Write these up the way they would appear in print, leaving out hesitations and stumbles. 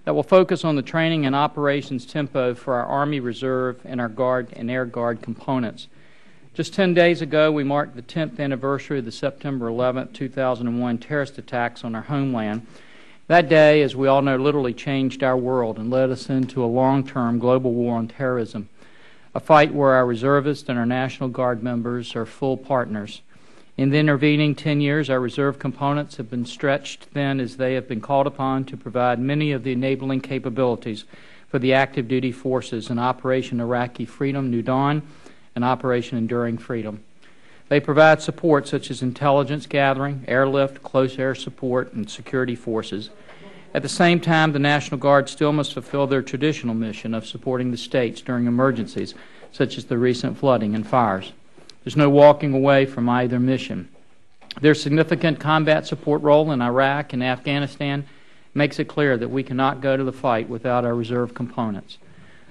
that will focus on the training and operations tempo for our Army Reserve and our Guard and Air Guard components. Just 10 days ago, we marked the 10th anniversary of the September 11, 2001 terrorist attacks on our homeland. That day, as we all know, literally changed our world and led us into a long-term global war on terrorism, a fight where our reservists and our National Guard members are full partners. In the intervening 10 years, our reserve components have been stretched thin as they have been called upon to provide many of the enabling capabilities for the active duty forces in Operation Iraqi Freedom, New Dawn, and Operation Enduring Freedom. They provide support such as intelligence gathering, airlift, close air support, and security forces. At the same time, the National Guard still must fulfill their traditional mission of supporting the states during emergencies such as the recent flooding and fires. There's no walking away from either mission. Their significant combat support role in Iraq and Afghanistan makes it clear that we cannot go to the fight without our reserve components.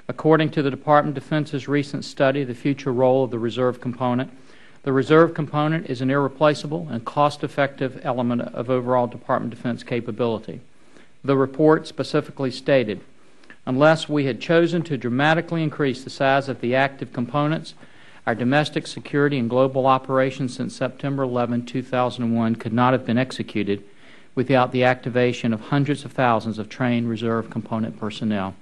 According to the Department of Defense's recent study, The Future Role of the Reserve Component, the reserve component is an irreplaceable and cost-effective element of overall Department of Defense capability. The report specifically stated, unless we had chosen to dramatically increase the size of the active components, our domestic security and global operations since September 11, 2001 could not have been executed without the activation of hundreds of thousands of trained reserve component personnel.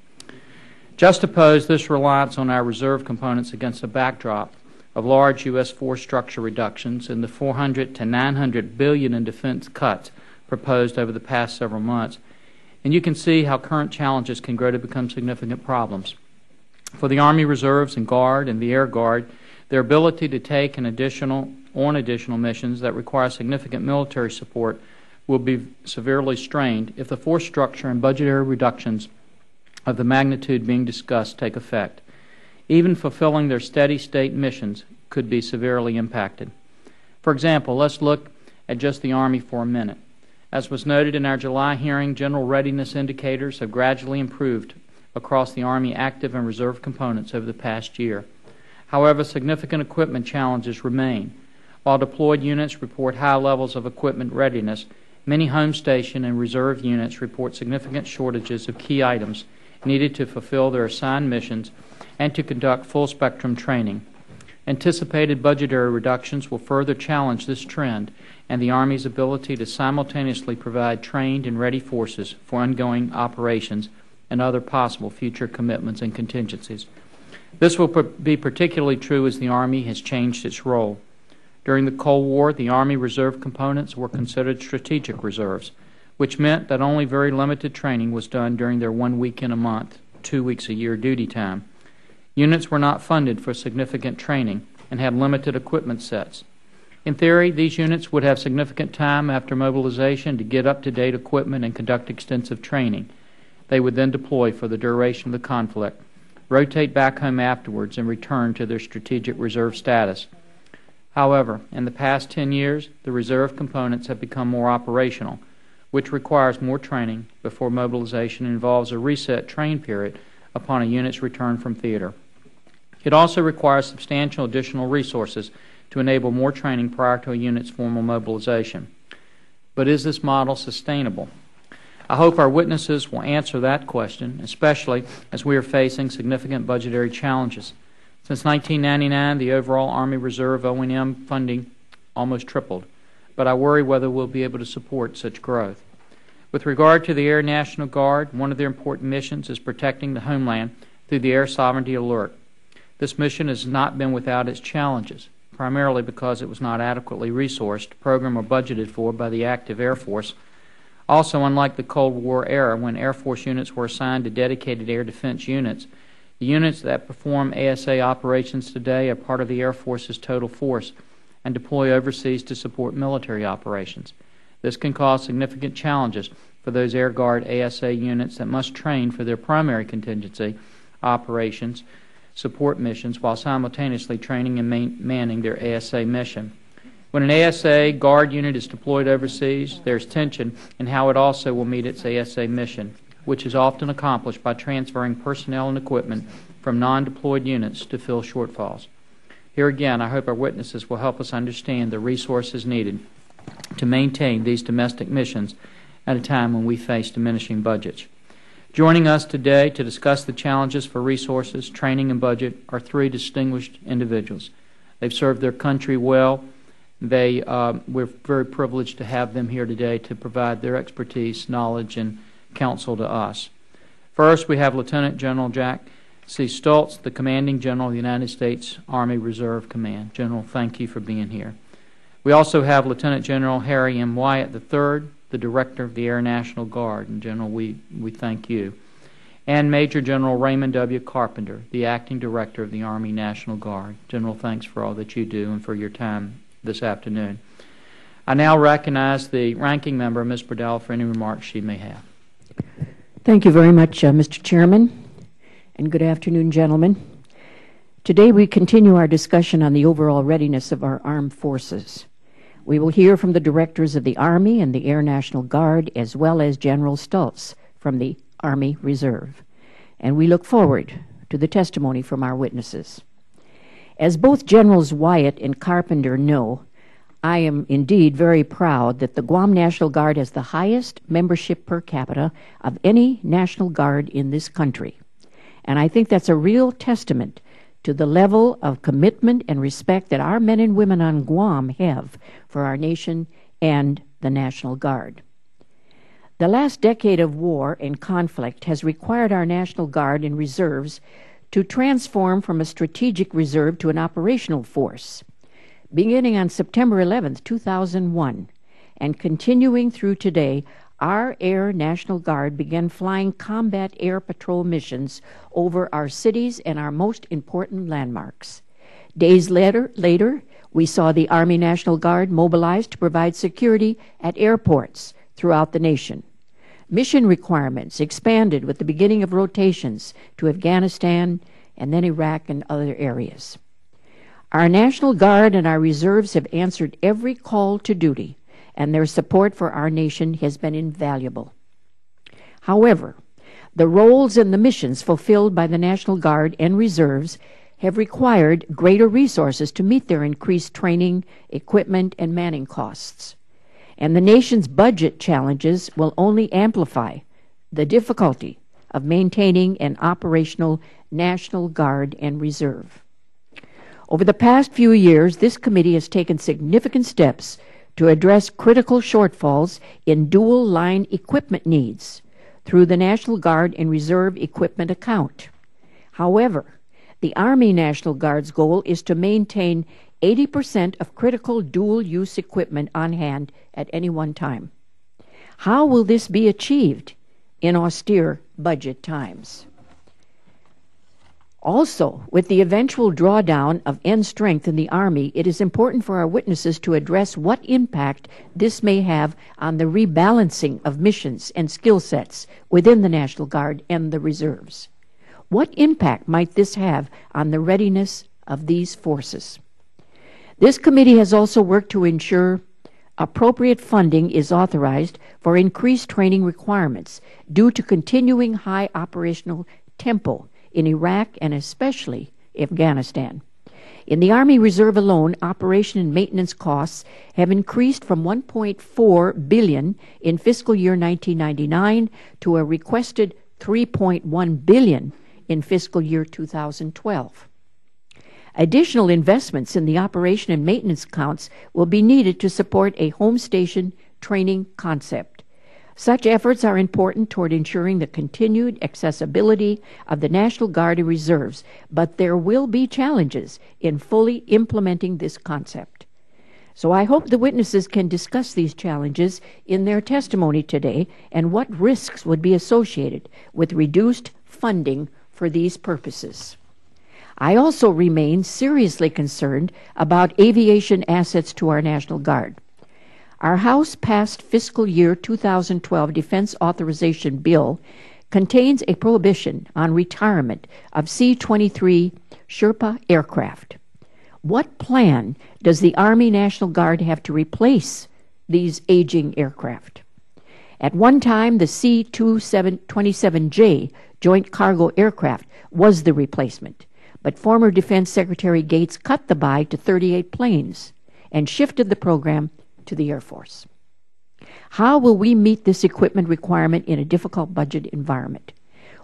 Juxtapose this reliance on our reserve components against a backdrop of large U.S. force structure reductions and the $400 to $900 billion in defense cuts proposed over the past several months, and you can see how current challenges can grow to become significant problems. For the Army Reserves and Guard and the Air Guard, their ability to take on additional missions that require significant military support will be severely strained if the force structure and budgetary reductions of the magnitude being discussed take effect. Even fulfilling their steady state missions could be severely impacted. For example, let's look at just the Army for a minute. As was noted in our July hearing, general readiness indicators have gradually improved across the Army active and reserve components over the past year. However, significant equipment challenges remain. While deployed units report high levels of equipment readiness, many home station and reserve units report significant shortages of key items needed to fulfill their assigned missions and to conduct full-spectrum training. Anticipated budgetary reductions will further challenge this trend and the Army's ability to simultaneously provide trained and ready forces for ongoing operations and other possible future commitments and contingencies. This will be particularly true as the Army has changed its role. During the Cold War, the Army Reserve components were considered strategic reserves, which meant that only very limited training was done during their 1 weekend a month, 2 weeks a year duty time. Units were not funded for significant training and had limited equipment sets. In theory, these units would have significant time after mobilization to get up-to-date equipment and conduct extensive training. They would then deploy for the duration of the conflict, rotate back home afterwards, and return to their strategic reserve status. However, in the past 10 years, the reserve components have become more operational, which requires more training before mobilization and involves a reset train period upon a unit's return from theater. It also requires substantial additional resources to enable more training prior to a unit's formal mobilization. But is this model sustainable? I hope our witnesses will answer that question, especially as we are facing significant budgetary challenges. Since 1999, the overall Army Reserve O&M funding almost tripled, but I worry whether we'll be able to support such growth. With regard to the Air National Guard, one of their important missions is protecting the homeland through the Air Sovereignty Alert. This mission has not been without its challenges, primarily because it was not adequately resourced, programmed, or budgeted for by the active Air Force. Also, unlike the Cold War era, when Air Force units were assigned to dedicated air defense units, the units that perform ASA operations today are part of the Air Force's total force and deploy overseas to support military operations. This can cause significant challenges for those Air Guard ASA units that must train for their primary contingency operations support missions while simultaneously training and manning their ASA mission. When an ASA Guard unit is deployed overseas, there is tension in how it also will meet its ASA mission, which is often accomplished by transferring personnel and equipment from non-deployed units to fill shortfalls. Here again, I hope our witnesses will help us understand the resources needed to maintain these domestic missions at a time when we face diminishing budgets. Joining us today to discuss the challenges for resources, training, and budget are three distinguished individuals. They've served their country well. We're very privileged to have them here today to provide their expertise, knowledge, and counsel to us. First, we have Lieutenant General Jack C. Stoltz, the Commanding General of the United States Army Reserve Command. General, thank you for being here. We also have Lieutenant General Harry M. Wyatt III, the Director of the Air National Guard. And General, we thank you. And Major General Raymond W. Carpenter, the Acting Director of the Army National Guard. General, thanks for all that you do and for your time this afternoon. I now recognize the Ranking Member, Ms. Burdell, for any remarks she may have. Thank you very much, Mr. Chairman, and good afternoon, gentlemen. Today we continue our discussion on the overall readiness of our armed forces. We will hear from the directors of the Army and the Air National Guard, as well as General Stoltz from the Army Reserve, and we look forward to the testimony from our witnesses. As both Generals Wyatt and Carpenter know, I am indeed very proud that the Guam National Guard has the highest membership per capita of any National Guard in this country. And I think that's a real testament to the level of commitment and respect that our men and women on Guam have for our nation and the National Guard. The last decade of war and conflict has required our National Guard and reserves to transform from a strategic reserve to an operational force. Beginning on September 11, 2001, and continuing through today, our Air National Guard began flying combat air patrol missions over our cities and our most important landmarks. Days later, we saw the Army National Guard mobilized to provide security at airports throughout the nation. Mission requirements expanded with the beginning of rotations to Afghanistan and then Iraq and other areas. Our National Guard and our reserves have answered every call to duty, and their support for our nation has been invaluable. However, the roles and the missions fulfilled by the National Guard and reserves have required greater resources to meet their increased training, equipment, and manning costs. And the nation's budget challenges will only amplify the difficulty of maintaining an operational National Guard and Reserve. Over the past few years, this committee has taken significant steps to address critical shortfalls in dual-line equipment needs through the National Guard and Reserve Equipment Account. However, the Army National Guard's goal is to maintain 80% of critical dual-use equipment on hand at any one time. How will this be achieved in austere budget times? Also, with the eventual drawdown of end strength in the Army, it is important for our witnesses to address what impact this may have on the rebalancing of missions and skill sets within the National Guard and the reserves. What impact might this have on the readiness of these forces? This committee has also worked to ensure appropriate funding is authorized for increased training requirements due to continuing high operational tempo in Iraq and especially Afghanistan. In the Army Reserve alone, operation and maintenance costs have increased from $1.4 billion in fiscal year 1999 to a requested $3.1 billion in fiscal year 2012. Additional investments in the operation and maintenance counts will be needed to support a home station training concept. Such efforts are important toward ensuring the continued accessibility of the National Guard and Reserves, but there will be challenges in fully implementing this concept. So I hope the witnesses can discuss these challenges in their testimony today and what risks would be associated with reduced funding for these purposes. I also remain seriously concerned about aviation assets to our National Guard. Our House-passed fiscal year 2012 Defense Authorization Bill contains a prohibition on retirement of C-23 Sherpa aircraft. What plan does the Army National Guard have to replace these aging aircraft? At one time, the C-27J Joint Cargo Aircraft was the replacement, but former Defense Secretary Gates cut the buy to 38 planes and shifted the program to the Air Force. How will we meet this equipment requirement in a difficult budget environment?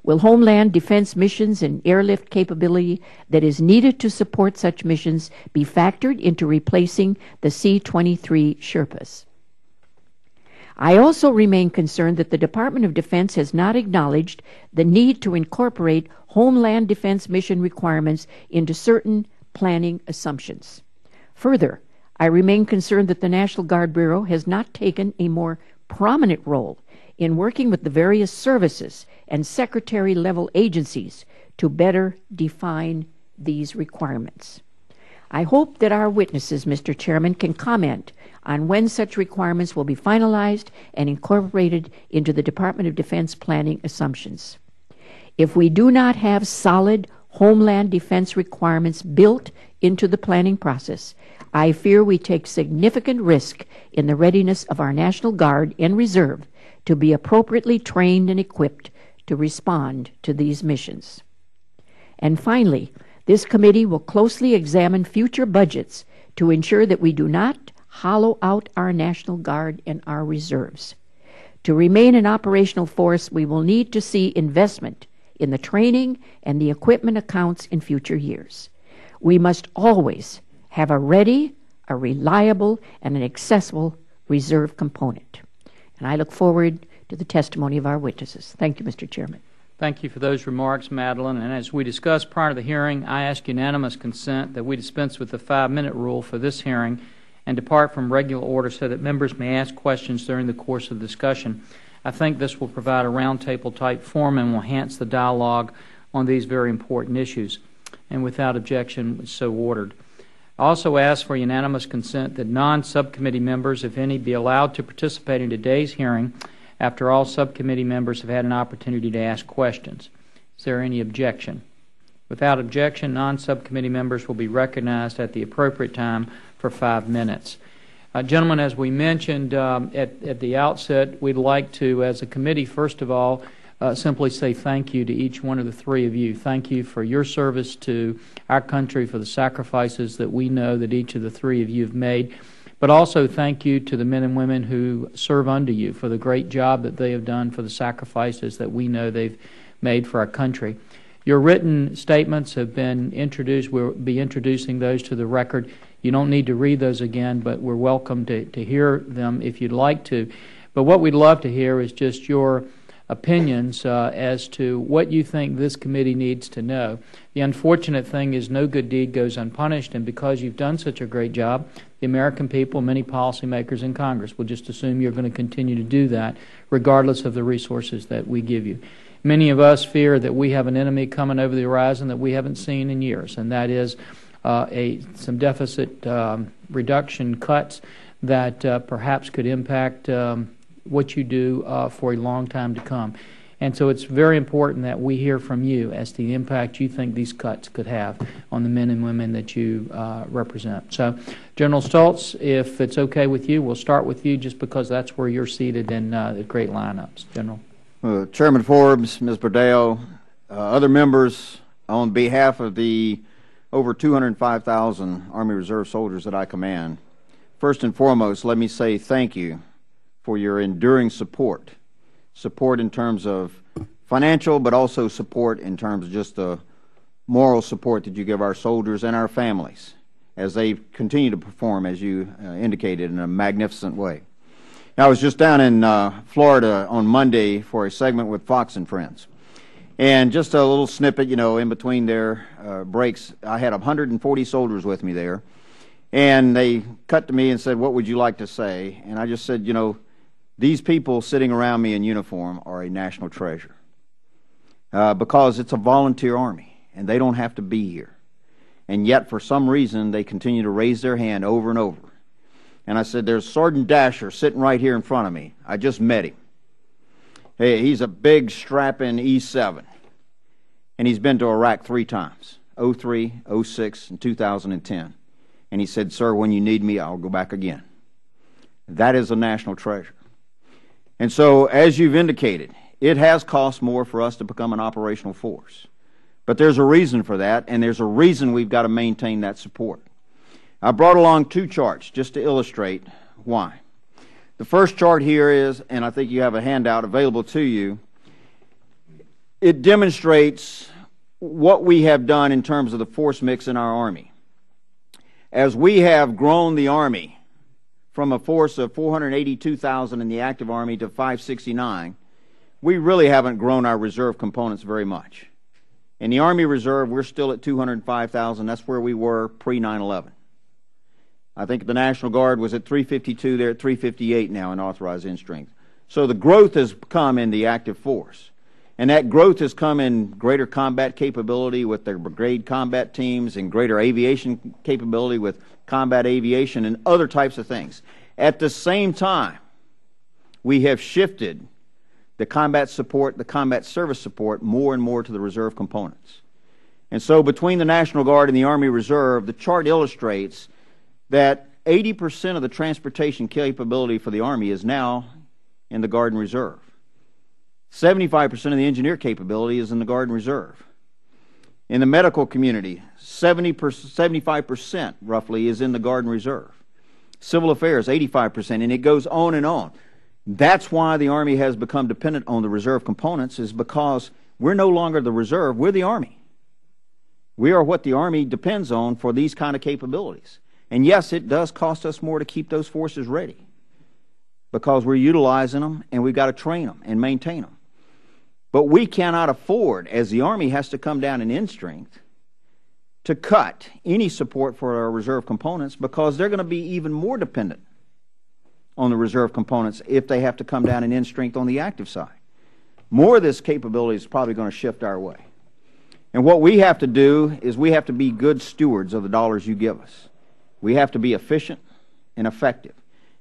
Will homeland defense missions and airlift capability that is needed to support such missions be factored into replacing the C-23 Sherpas? I also remain concerned that the Department of Defense has not acknowledged the need to incorporate homeland defense mission requirements into certain planning assumptions. Further, I remain concerned that the National Guard Bureau has not taken a more prominent role in working with the various services and secretary-level agencies to better define these requirements. I hope that our witnesses, Mr. Chairman, can comment on when such requirements will be finalized and incorporated into the Department of Defense planning assumptions. If we do not have solid homeland defense requirements built into the planning process, I fear we take significant risk in the readiness of our National Guard and Reserve to be appropriately trained and equipped to respond to these missions. And finally, this committee will closely examine future budgets to ensure that we do not hollow out our National Guard and our reserves. To remain an operational force, we will need to see investment in the training and the equipment accounts in future years. We must always have a ready, a reliable, and an accessible reserve component. And I look forward to the testimony of our witnesses. Thank you, Mr. Chairman. Thank you for those remarks, Madeline. And as we discussed prior to the hearing, I ask unanimous consent that we dispense with the 5-minute rule for this hearing and depart from regular order so that members may ask questions during the course of the discussion. I think this will provide a roundtable type forum and will enhance the dialogue on these very important issues. And without objection, so ordered. I also ask for unanimous consent that non-subcommittee members, if any, be allowed to participate in today's hearing after all subcommittee members have had an opportunity to ask questions. Is there any objection? Without objection, non-subcommittee members will be recognized at the appropriate time for 5 minutes. Gentlemen, as we mentioned at the outset, we'd like to, as a committee, first of all, simply say thank you to each one of the three of you. Thank you for your service to our country, for the sacrifices that we know that each of the three of you have made. But also thank you to the men and women who serve under you for the great job that they have done, for the sacrifices that we know they've made for our country. Your written statements have been introduced. We'll be introducing those to the record. You don't need to read those again, but we're welcome to hear them if you'd like to. But what we'd love to hear is just your opinions as to what you think this committee needs to know. The unfortunate thing is no good deed goes unpunished, and because you've done such a great job, the American people, many policymakers in Congress will just assume you're going to continue to do that regardless of the resources that we give you. Many of us fear that we have an enemy coming over the horizon that we haven't seen in years, and that is some deficit reduction cuts that perhaps could impact what you do for a long time to come. And so it's very important that we hear from you as to the impact you think these cuts could have on the men and women that you represent. So, General Stoltz, if it's okay with you, we'll start with you just because that's where you're seated in the great lineups. General. Chairman Forbes, Ms. Burdeo, other members, on behalf of the over 205,000 Army Reserve soldiers that I command, first and foremost, let me say thank you for your enduring support. Support in terms of financial, but also support in terms of just the moral support that you give our soldiers and our families as they continue to perform, as you indicated, in a magnificent way. I was just down in Florida on Monday for a segment with Fox and Friends. And just a little snippet, you know, in between their breaks, I had 140 soldiers with me there. And they cut to me and said, "What would you like to say?" And I just said, you know, these people sitting around me in uniform are a national treasure because it's a volunteer army and they don't have to be here. And yet, for some reason, they continue to raise their hand over and over. And I said, there's Sergeant Dasher sitting right here in front of me. I just met him. Hey, he's a big, strapping E7. And he's been to Iraq 3 times, 03, 06, and 2010. And he said, "Sir, when you need me, I'll go back again." That is a national treasure. And so, as you've indicated, it has cost more for us to become an operational force. But there's a reason for that, and there's a reason we've got to maintain that support. I brought along 2 charts just to illustrate why. The first chart here is, and I think you have a handout available to you, it demonstrates what we have done in terms of the force mix in our Army. As we have grown the Army from a force of 482,000 in the active Army to 569, we really haven't grown our reserve components very much. In the Army Reserve, we're still at 205,000. That's where we were pre-9/11. I think the National Guard was at 352. They're at 358 now in authorized end strength. So the growth has come in the active force. And that growth has come in greater combat capability with their brigade combat teams and greater aviation capability with combat aviation and other types of things. At the same time, we have shifted the combat support, the combat service support, more and more to the reserve components. And so between the National Guard and the Army Reserve, the chart illustrates that 80% of the transportation capability for the Army is now in the Guard and Reserve. 75% of the engineer capability is in the Guard and Reserve. In the medical community, 75% roughly is in the Guard and Reserve. Civil affairs, 85%, and it goes on and on. That's why the Army has become dependent on the reserve components, is because we're no longer the reserve, we're the Army. We are what the Army depends on for these kind of capabilities. And yes, it does cost us more to keep those forces ready because we're utilizing them and we've got to train them and maintain them. But we cannot afford, as the Army has to come down in end strength, to cut any support for our reserve components because they're going to be even more dependent on the reserve components if they have to come down in end strength on the active side. More of this capability is probably going to shift our way. And what we have to do is we have to be good stewards of the dollars you give us. We have to be efficient and effective.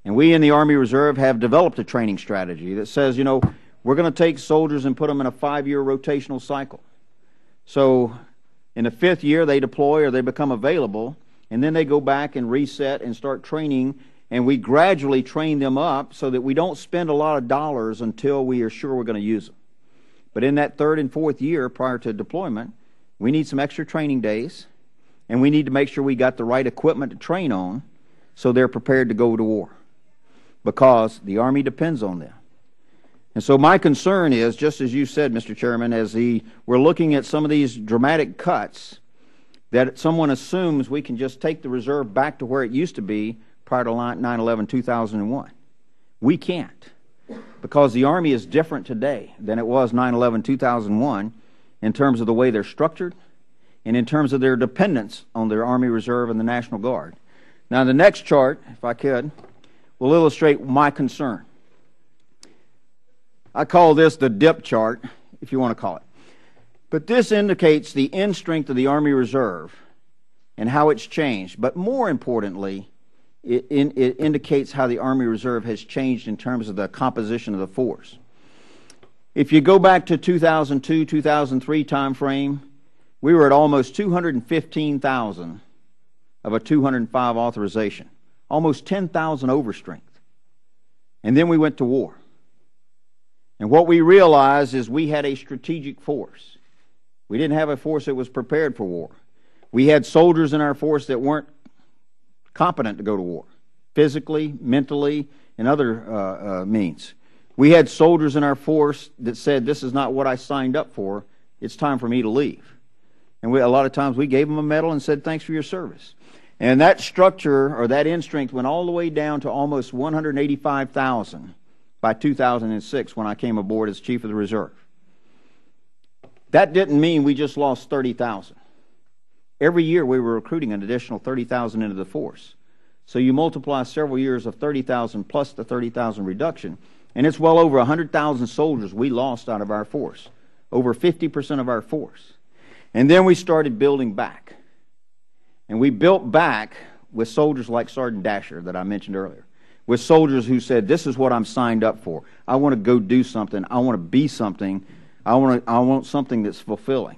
And we in the Army Reserve have developed a training strategy that says, you know, we're going to take soldiers and put them in a 5-year rotational cycle. So in the 5th year they deploy or they become available, and then they go back and reset and start training, and we gradually train them up so that we don't spend a lot of dollars until we are sure we're going to use them. But in that 3rd and 4th year prior to deployment, we need some extra training days, and we need to make sure we got the right equipment to train on so they're prepared to go to war, because the Army depends on them. And so my concern is, just as you said, Mr. Chairman, as we're looking at some of these dramatic cuts, that someone assumes we can just take the reserve back to where it used to be prior to 9/11/2001. We can't, because the Army is different today than it was 9/11/2001 in terms of the way they're structured and in terms of their dependence on their Army Reserve and the National Guard. Now the next chart, if I could, will illustrate my concern. I call this the dip chart, if you want to call it. But this indicates the end strength of the Army Reserve and how it's changed. But more importantly, it indicates how the Army Reserve has changed in terms of the composition of the force. If you go back to 2002, 2003 time frame, we were at almost 215,000 of a 205 authorization, almost 10,000 overstrength. And then we went to war. And what we realized is we had a strategic force. We didn't have a force that was prepared for war. We had soldiers in our force that weren't competent to go to war, physically, mentally, and other means. We had soldiers in our force that said, this is not what I signed up for, it's time for me to leave. And a lot of times we gave them a medal and said, thanks for your service. And that structure, or that end strength, went all the way down to almost 185,000 by 2006 when I came aboard as Chief of the Reserve. That didn't mean we just lost 30,000. Every year we were recruiting an additional 30,000 into the force. So you multiply several years of 30,000 plus the 30,000 reduction, and it's well over 100,000 soldiers we lost out of our force, over 50% of our force. And then we started building back. And we built back with soldiers like Sergeant Dasher that I mentioned earlier, with soldiers who said, this is what I'm signed up for. I want to go do something. I want to be something. I want something that's fulfilling.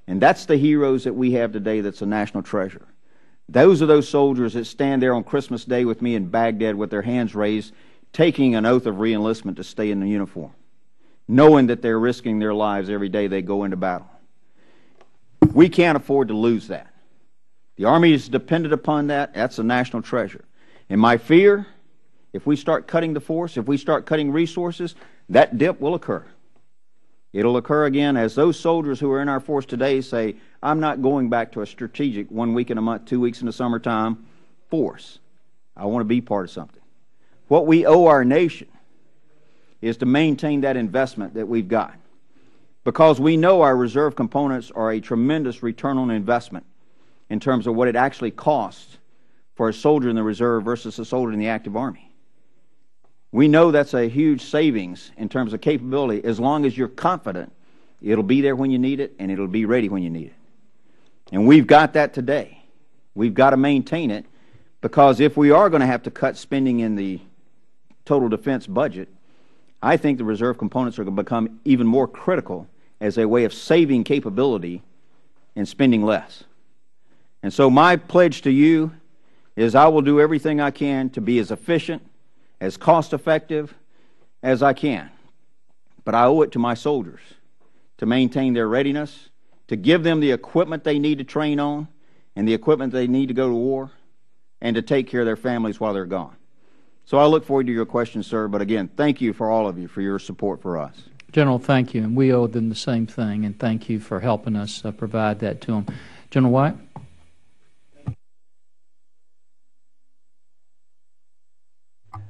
And that's the heroes that we have today that's a national treasure. Those are those soldiers that stand there on Christmas Day with me in Baghdad with their hands raised, taking an oath of reenlistment to stay in the uniform, knowing that they're risking their lives every day they go into battle. We can't afford to lose that. The Army is dependent upon that. That's a national treasure. And my fear, if we start cutting the force, if we start cutting resources, that dip will occur. It'll occur again as those soldiers who are in our force today say, I'm not going back to a strategic 1 week in a month, 2 weeks in the summertime force. I want to be part of something. What we owe our nation is to maintain that investment that we've got, because we know our reserve components are a tremendous return on investment in terms of what it actually costs for a soldier in the reserve versus a soldier in the active Army. We know that's a huge savings in terms of capability, as long as you're confident it'll be there when you need it and it'll be ready when you need it. And we've got that today. We've got to maintain it, because if we are going to have to cut spending in the total defense budget, I think the reserve components are going to become even more critical as a way of saving capability and spending less. And so my pledge to you is I will do everything I can to be as efficient, as cost-effective as I can. But I owe it to my soldiers to maintain their readiness, to give them the equipment they need to train on and the equipment they need to go to war, and to take care of their families while they're gone. So I look forward to your questions, sir. But again, thank you for all of you for your support for us. General, thank you. And we owe them the same thing, and thank you for helping us provide that to them. General White?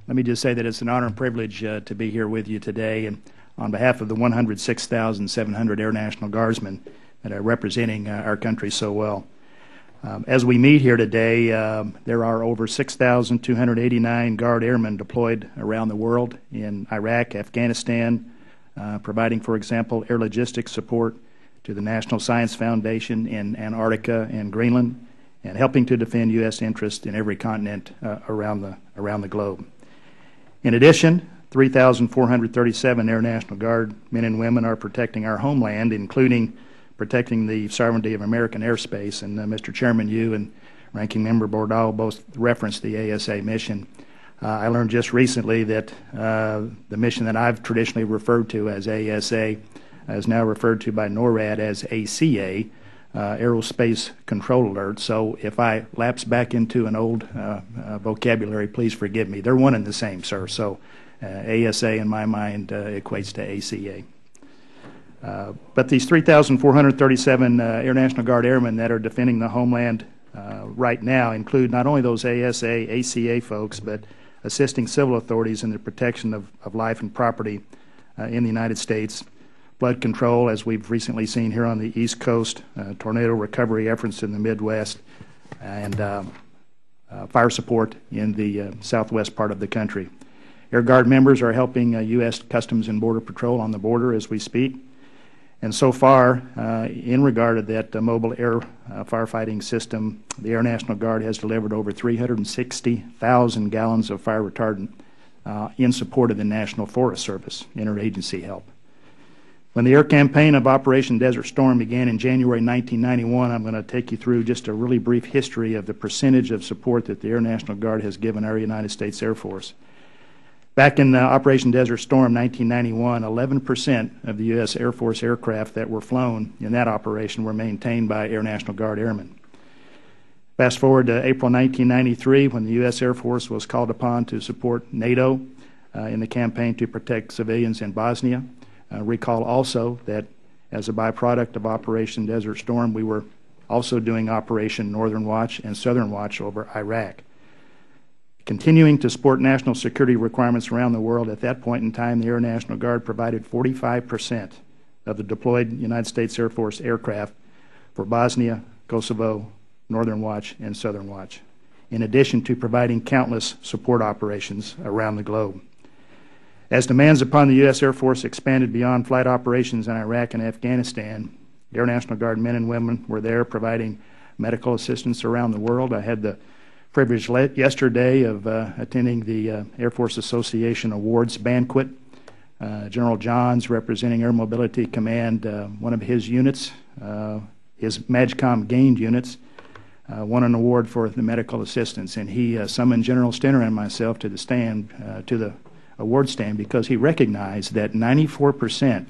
Let me just say that it's an honor and privilege to be here with you today, and on behalf of the 106,700 Air National Guardsmen that are representing our country so well. As we meet here today, there are over 6,289 Guard Airmen deployed around the world in Iraq, Afghanistan, providing, for example, air logistics support to the National Science Foundation in Antarctica and Greenland, and helping to defend U.S. interests in every continent around the globe. In addition, 3,437 Air National Guard men and women are protecting our homeland, including protecting the sovereignty of American airspace. And Mr. Chairman, you and Ranking Member Bordeaux both referenced the ASA mission. I learned just recently that the mission that I've traditionally referred to as ASA is now referred to by NORAD as ACA, Aerospace Control Alert. So if I lapse back into an old vocabulary, please forgive me. They're one and the same, sir. So ASA in my mind equates to ACA. But these 3,437 Air National Guard airmen that are defending the homeland right now include not only those ASA, ACA folks, but assisting civil authorities in the protection of life and property in the United States, flood control, as we've recently seen here on the East Coast, tornado recovery efforts in the Midwest, and fire support in the southwest part of the country. Air Guard members are helping U.S. Customs and Border Patrol on the border as we speak. And so far, in regard to that mobile air firefighting system, the Air National Guard has delivered over 360,000 gallons of fire retardant in support of the National Forest Service interagency help. When the air campaign of Operation Desert Storm began in January 1991, I'm going to take you through just a really brief history of the percentage of support that the Air National Guard has given our United States Air Force. Back in Operation Desert Storm 1991, 11% of the U.S. Air Force aircraft that were flown in that operation were maintained by Air National Guard airmen. Fast forward to April 1993, when the U.S. Air Force was called upon to support NATO in the campaign to protect civilians in Bosnia. Recall also that as a byproduct of Operation Desert Storm, we were also doing Operation Northern Watch and Southern Watch over Iraq. Continuing to support national security requirements around the world, at that point in time, the Air National Guard provided 45% of the deployed United States Air Force aircraft for Bosnia, Kosovo, Northern Watch, and Southern Watch, in addition to providing countless support operations around the globe. As demands upon the U.S. Air Force expanded beyond flight operations in Iraq and Afghanistan, the Air National Guard men and women were there providing medical assistance around the world. I had the privilege yesterday of attending the Air Force Association Awards banquet. General Johns, representing Air Mobility Command, one of his units, his MAGCOM gained units, won an award for the medical assistance, and he summoned General Stenner and myself to the stand, to the award stand, because he recognized that 94%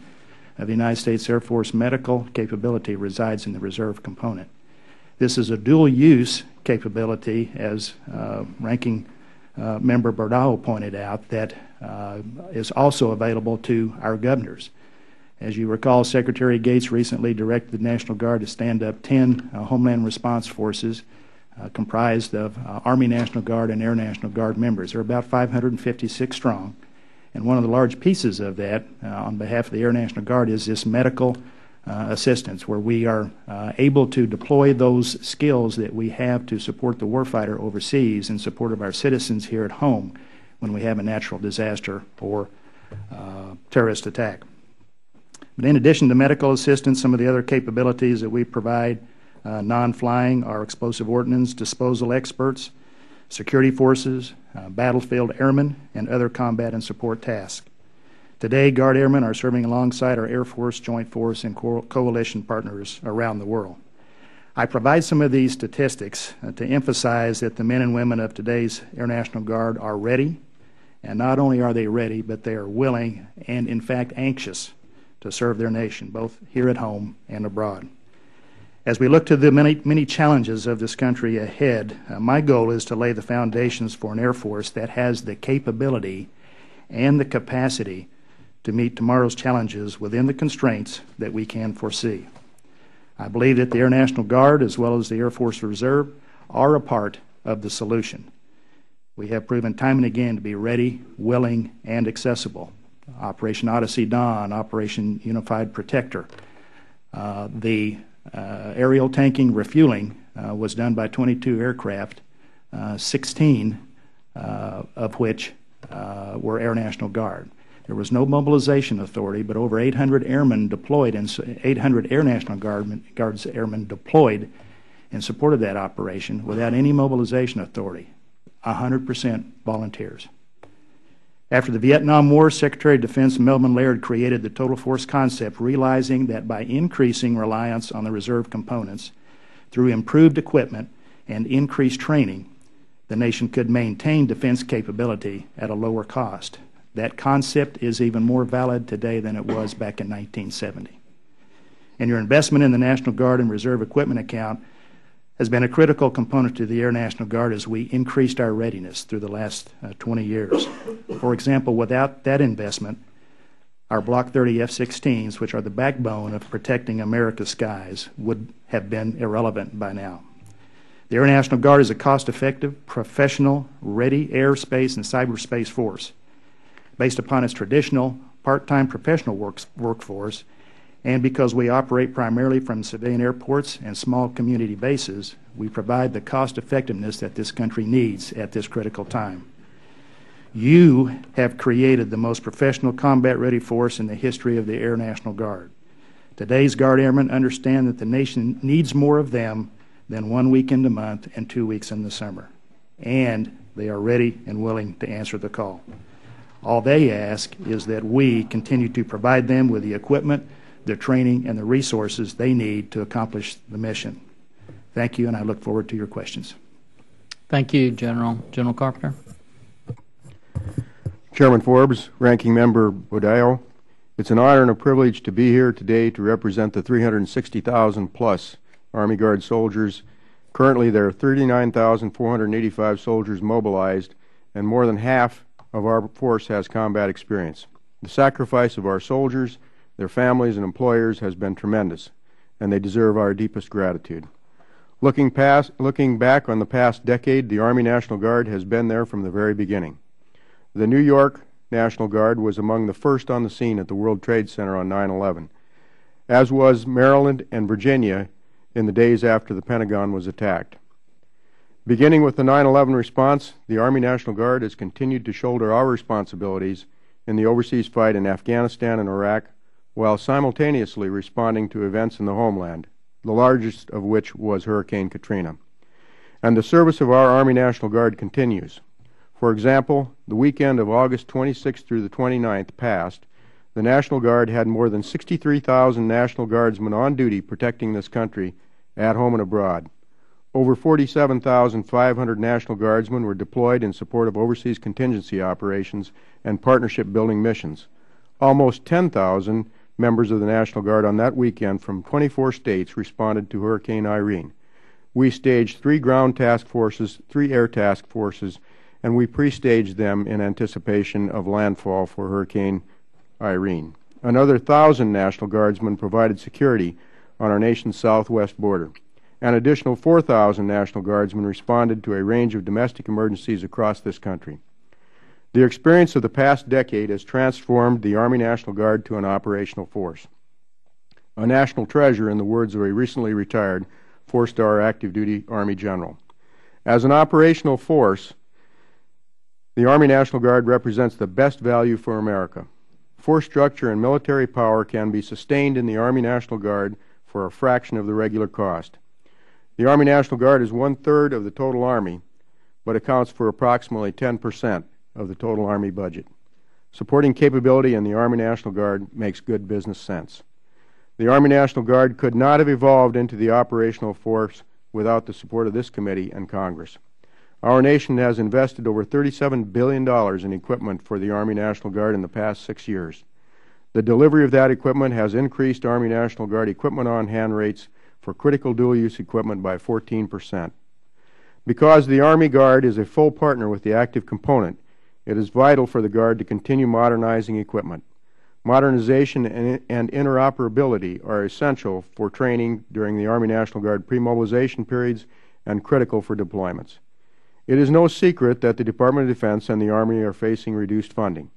of the United States Air Force medical capability resides in the reserve component. This is a dual-use capability, as Ranking Member Bordeaux pointed out, that is also available to our governors. As you recall, Secretary Gates recently directed the National Guard to stand up 10 Homeland Response Forces comprised of Army National Guard and Air National Guard members. They're about 556 strong. And one of the large pieces of that, on behalf of the Air National Guard, is this medical assistance, where we are able to deploy those skills that we have to support the warfighter overseas in support of our citizens here at home when we have a natural disaster or terrorist attack. But in addition to medical assistance, some of the other capabilities that we provide, non-flying, are explosive ordnance disposal experts, security forces, battlefield airmen, and other combat and support tasks. Today, Guard airmen are serving alongside our Air Force, Joint Force, and coalition partners around the world. I provide some of these statistics to emphasize that the men and women of today's Air National Guard are ready, and not only are they ready, but they are willing and, in fact, anxious to serve their nation, both here at home and abroad. As we look to the many challenges of this country ahead, my goal is to lay the foundations for an Air Force that has the capability and the capacity to meet tomorrow's challenges within the constraints that we can foresee. I believe that the Air National Guard, as well as the Air Force Reserve, are a part of the solution. We have proven time and again to be ready, willing, and accessible. Operation Odyssey Dawn, Operation Unified Protector. The aerial tanking refueling was done by 22 aircraft, 16 of which were Air National Guard. There was no mobilization authority, but over 800 airmen deployed and 800 Air National Guard's airmen deployed in support of that operation without any mobilization authority, 100% volunteers. After the Vietnam War, Secretary of Defense Melvin Laird created the total force concept, realizing that by increasing reliance on the reserve components through improved equipment and increased training, the nation could maintain defense capability at a lower cost. That concept is even more valid today than it was back in 1970. And your investment in the National Guard and Reserve Equipment account has been a critical component to the Air National Guard as we increased our readiness through the last 20 years. For example, without that investment, our Block 30 F-16s, which are the backbone of protecting America's skies, would have been irrelevant by now. The Air National Guard is a cost-effective, professional, ready airspace and cyberspace force. Based upon its traditional part-time professional workforce, and because we operate primarily from civilian airports and small community bases, we provide the cost-effectiveness that this country needs at this critical time. You have created the most professional combat-ready force in the history of the Air National Guard. Today's Guard airmen understand that the nation needs more of them than 1 weekend a month and 2 weeks in the summer, and they are ready and willing to answer the call. All they ask is that we continue to provide them with the equipment, the training, and the resources they need to accomplish the mission. Thank you, and I look forward to your questions. Thank you, General. General Carpenter. Chairman Forbes, Ranking Member Bodeo, it's an honor and a privilege to be here today to represent the 360,000 plus Army Guard soldiers. Currently, there are 39,485 soldiers mobilized, and more than half of our force has combat experience. The sacrifice of our soldiers, their families, and employers has been tremendous, and they deserve our deepest gratitude. Looking back on the past decade, the Army National Guard has been there from the very beginning. The New York National Guard was among the first on the scene at the World Trade Center on 9/11, as was Maryland and Virginia in the days after the Pentagon was attacked. Beginning with the 9/11 response, the Army National Guard has continued to shoulder our responsibilities in the overseas fight in Afghanistan and Iraq, while simultaneously responding to events in the homeland, the largest of which was Hurricane Katrina. And the service of our Army National Guard continues. For example, the weekend of August 26th through the 29th past, the National Guard had more than 63,000 National Guardsmen on duty protecting this country at home and abroad. Over 47,500 National Guardsmen were deployed in support of overseas contingency operations and partnership-building missions. Almost 10,000 members of the National Guard on that weekend from 24 states responded to Hurricane Irene. We staged 3 ground task forces, 3 air task forces, and we pre-staged them in anticipation of landfall for Hurricane Irene. Another 1,000 National Guardsmen provided security on our nation's southwest border. An additional 4,000 National Guardsmen responded to a range of domestic emergencies across this country. The experience of the past decade has transformed the Army National Guard to an operational force, a national treasure, in the words of a recently retired four-star active duty Army general. As an operational force, the Army National Guard represents the best value for America. Force structure and military power can be sustained in the Army National Guard for a fraction of the regular cost. The Army National Guard is 1/3 of the total Army, but accounts for approximately 10% of the total Army budget. Supporting capability in the Army National Guard makes good business sense. The Army National Guard could not have evolved into the operational force without the support of this committee and Congress. Our nation has invested over $37 billion in equipment for the Army National Guard in the past 6 years. The delivery of that equipment has increased Army National Guard equipment on hand rates for critical dual-use equipment by 14%. Because the Army Guard is a full partner with the active component, it is vital for the Guard to continue modernizing equipment. Modernization and interoperability are essential for training during the Army National Guard pre-mobilization periods and critical for deployments. It is no secret that the Department of Defense and the Army are facing reduced funding.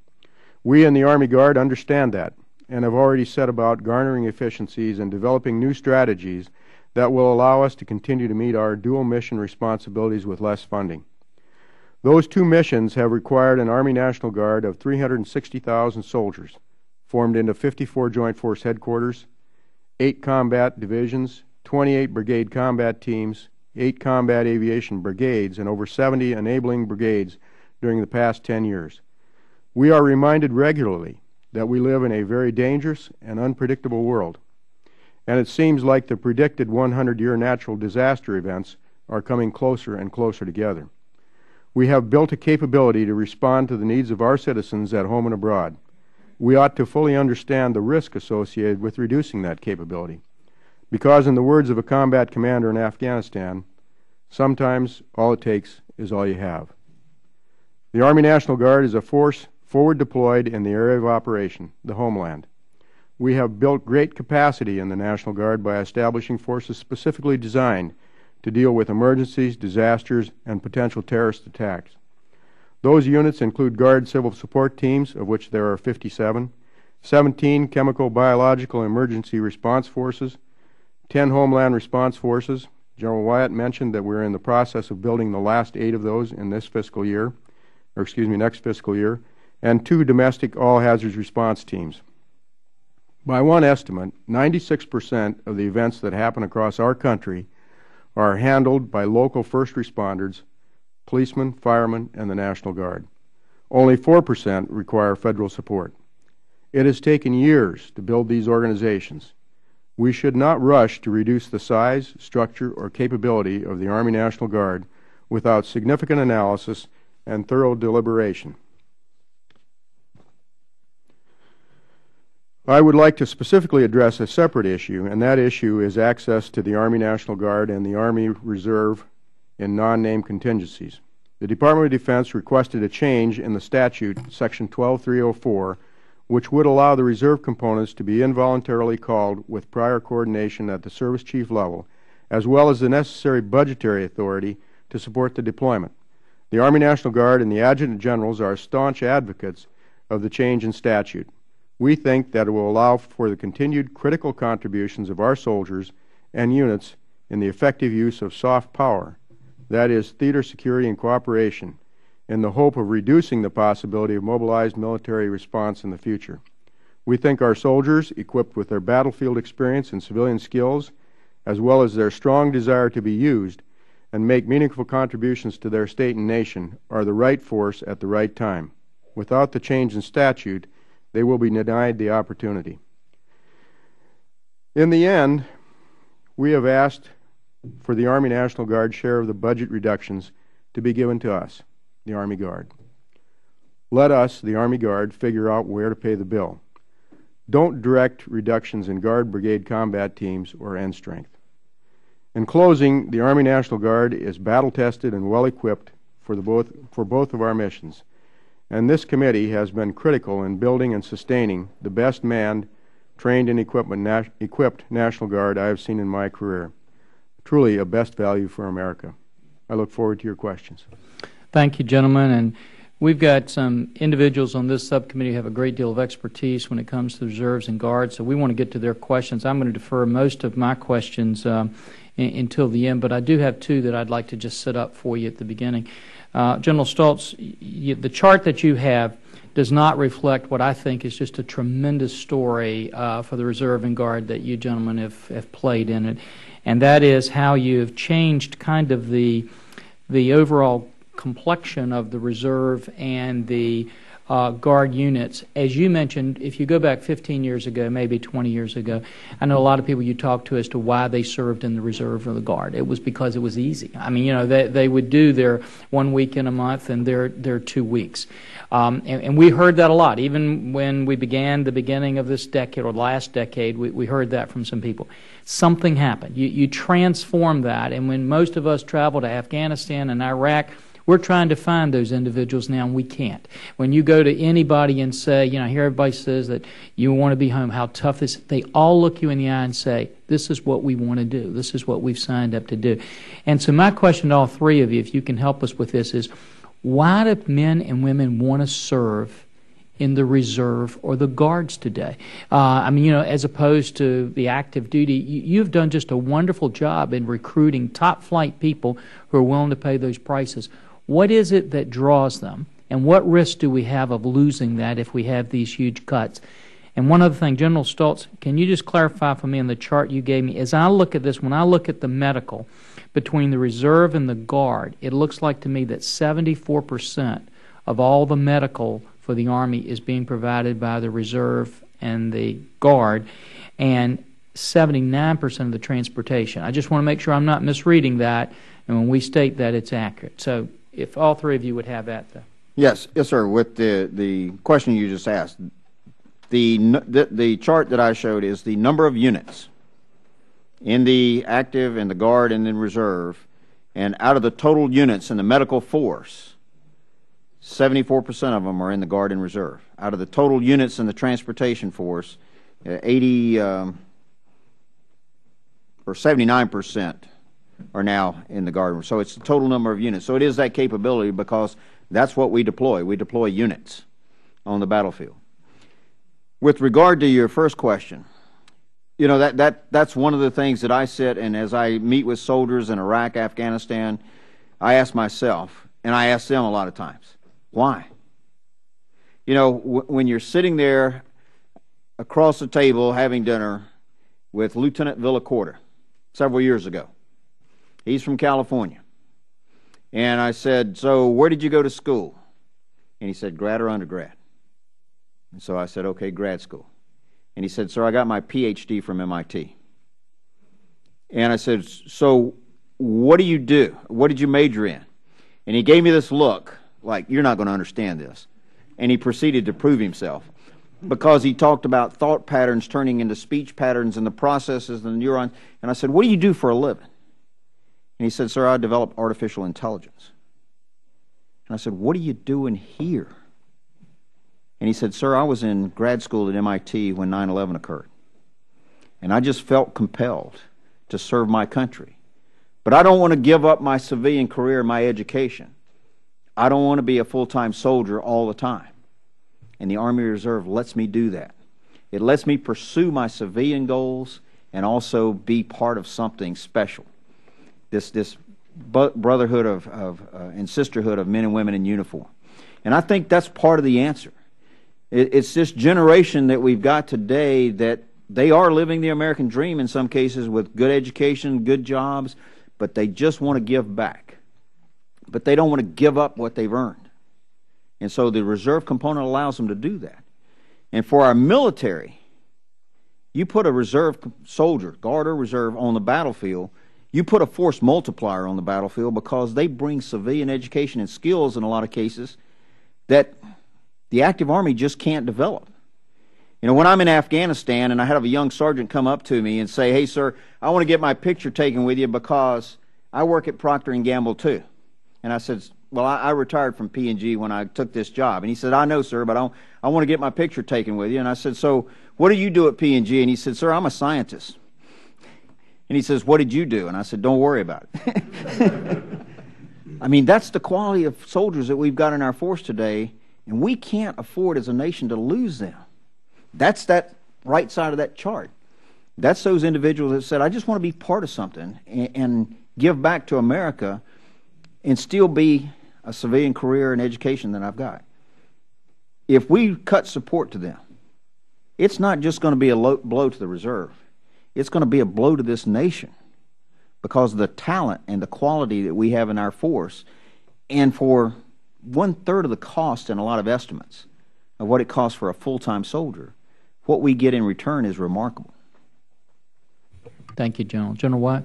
We in the Army Guard understand that and have already set about garnering efficiencies and developing new strategies that will allow us to continue to meet our dual mission responsibilities with less funding. Those two missions have required an Army National Guard of 360,000 soldiers, formed into 54 Joint Force Headquarters, 8 combat divisions, 28 brigade combat teams, 8 combat aviation brigades, and over 70 enabling brigades during the past 10 years. We are reminded regularly that we live in a very dangerous and unpredictable world, and it seems like the predicted 100-year natural disaster events are coming closer and closer together. We have built a capability to respond to the needs of our citizens at home and abroad. We ought to fully understand the risk associated with reducing that capability, because in the words of a combat commander in Afghanistan, sometimes all it takes is all you have. The Army National Guard is a force forward deployed in the area of operation, the homeland. We have built great capacity in the National Guard by establishing forces specifically designed to deal with emergencies, disasters, and potential terrorist attacks. Those units include Guard Civil Support Teams, of which there are 57, 17 Chemical Biological Emergency Response Forces, 10 Homeland Response Forces. General Wyatt mentioned that we're in the process of building the last 8 of those in this fiscal year, or excuse me, next fiscal year, and 2 Domestic All Hazards Response Teams. By one estimate, 96% of the events that happen across our country are handled by local first responders, policemen, firemen, and the National Guard. Only 4% require federal support. It has taken years to build these organizations. We should not rush to reduce the size, structure, or capability of the Army National Guard without significant analysis and thorough deliberation. I would like to specifically address a separate issue, and that issue is access to the Army National Guard and the Army Reserve in non-named contingencies. The Department of Defense requested a change in the statute, Section 12304, which would allow the reserve components to be involuntarily called with prior coordination at the service chief level, as well as the necessary budgetary authority to support the deployment. The Army National Guard and the Adjutant Generals are staunch advocates of the change in statute. We think that it will allow for the continued critical contributions of our soldiers and units in the effective use of soft power, that is, theater security and cooperation, in the hope of reducing the possibility of mobilized military response in the future. We think our soldiers, equipped with their battlefield experience and civilian skills, as well as their strong desire to be used and make meaningful contributions to their state and nation, are the right force at the right time. Without the change in statute, they will be denied the opportunity. In the end, we have asked for the Army National Guard share of the budget reductions to be given to us, the Army Guard. Let us, the Army Guard, figure out where to pay the bill. Don't direct reductions in Guard Brigade combat teams or end strength. In closing, the Army National Guard is battle-tested and well-equipped for both of our missions. and this committee has been critical in building and sustaining the best manned, trained, and equipped National Guard I have seen in my career. Truly a best value for America. I look forward to your questions. Thank you, gentlemen. And we've got some individuals on this subcommittee who have a great deal of expertise when it comes to reserves and guards, so we want to get to their questions. I'm going to defer most of my questions until the end, but I do have two that I'd like to just set up for you at the beginning. General Stoltz, the chart that you have does not reflect what I think is just a tremendous story for the Reserve and Guard that you gentlemen have played in it, and that is how you've changed kind of the overall complexion of the Reserve and the Guard units. As you mentioned, if you go back 15 years ago, maybe 20 years ago, I know a lot of people you talked to as to why they served in the Reserve or the Guard. It was because it was easy. I mean, you know, they would do their 1 week in a month and their 2 weeks. And we heard that a lot. Even when we began the beginning of this decade or last decade, we heard that from some people. Something happened. You transformed that, and when most of us travel to Afghanistan and Iraq, we're trying to find those individuals now, and we can't. When you go to anybody and say, you know, here everybody says that you want to be home, how tough is it? They all look you in the eye and say, this is what we want to do. This is what we've signed up to do. And so my question to all three of you, if you can help us with this, is why do men and women want to serve in the Reserve or the Guards today? I mean, you know, as opposed to the active duty, you've done just a wonderful job in recruiting top-flight people who are willing to pay those prices. What is it that draws them, and what risk do we have of losing that if we have these huge cuts? And one other thing, General Stoltz, can you just clarify for me in the chart you gave me, as I look at this, when I look at the medical between the Reserve and the Guard, it looks like to me that 74% of all the medical for the Army is being provided by the Reserve and the Guard, and 79% of the transportation. I just want to make sure I'm not misreading that, and when we state that, it's accurate. So if all three of you would have that. Yes, sir. With the question you just asked, the chart that I showed is the number of units in the active, in the Guard, and in Reserve, and out of the total units in the medical force, 74% of them are in the Guard and Reserve. Out of the total units in the transportation force, 80 or 79% are now in the Guard. So it's the total number of units. So it is that capability because that's what we deploy. We deploy units on the battlefield. With regard to your first question, you know, that's one of the things that I sit and as I meet with soldiers in Iraq, Afghanistan, I ask myself, and I ask them a lot of times, why? You know, when you're sitting there across the table having dinner with Lieutenant Villacorta several years ago. He's from California. And I said, so where did you go to school? And he said, grad or undergrad? And so I said, okay, grad school. And he said, sir, I got my PhD from MIT. And I said, so what do you do? What did you major in? And he gave me this look, like, you're not going to understand this. And he proceeded to prove himself because he talked about thought patterns turning into speech patterns and the processes and the neurons. And I said, what do you do for a living? And he said, sir, I develop artificial intelligence. And I said, what are you doing here? And he said, sir, I was in grad school at MIT when 9/11 occurred. And I just felt compelled to serve my country. But I don't want to give up my civilian career, my education. I don't want to be a full-time soldier all the time. And the Army Reserve lets me do that. It lets me pursue my civilian goals and also be part of something special. This brotherhood and sisterhood of men and women in uniform. And I think that's part of the answer. It's this generation that we've got today that they are living the American dream in some cases with good education, good jobs, but they just want to give back. But they don't want to give up what they've earned. And so the reserve component allows them to do that. And for our military, you put a reserve soldier, Guard or Reserve, on the battlefield, you put a force multiplier on the battlefield because they bring civilian education and skills in a lot of cases that the active Army just can't develop. You know, when I'm in Afghanistan and I have a young sergeant come up to me and say, hey, sir, I want to get my picture taken with you because I work at Procter & Gamble too. And I said, well, I retired from P&G when I took this job. And he said, I know, sir, but I want to get my picture taken with you. And I said, so what do you do at P&G? And he said, sir, I'm a scientist. And he says, what did you do? And I said, don't worry about it. I mean, that's the quality of soldiers that we've got in our force today, and we can't afford as a nation to lose them. That's that right side of that chart. That's those individuals that said, I just want to be part of something and give back to America and still be a civilian career and education that I've got. If we cut support to them, it's not just going to be a blow to the reserve. It's going to be a blow to this nation because of the talent and the quality that we have in our force. And for 1/3 of the cost in a lot of estimates of what it costs for a full-time soldier, what we get in return is remarkable. Thank you, General. General White?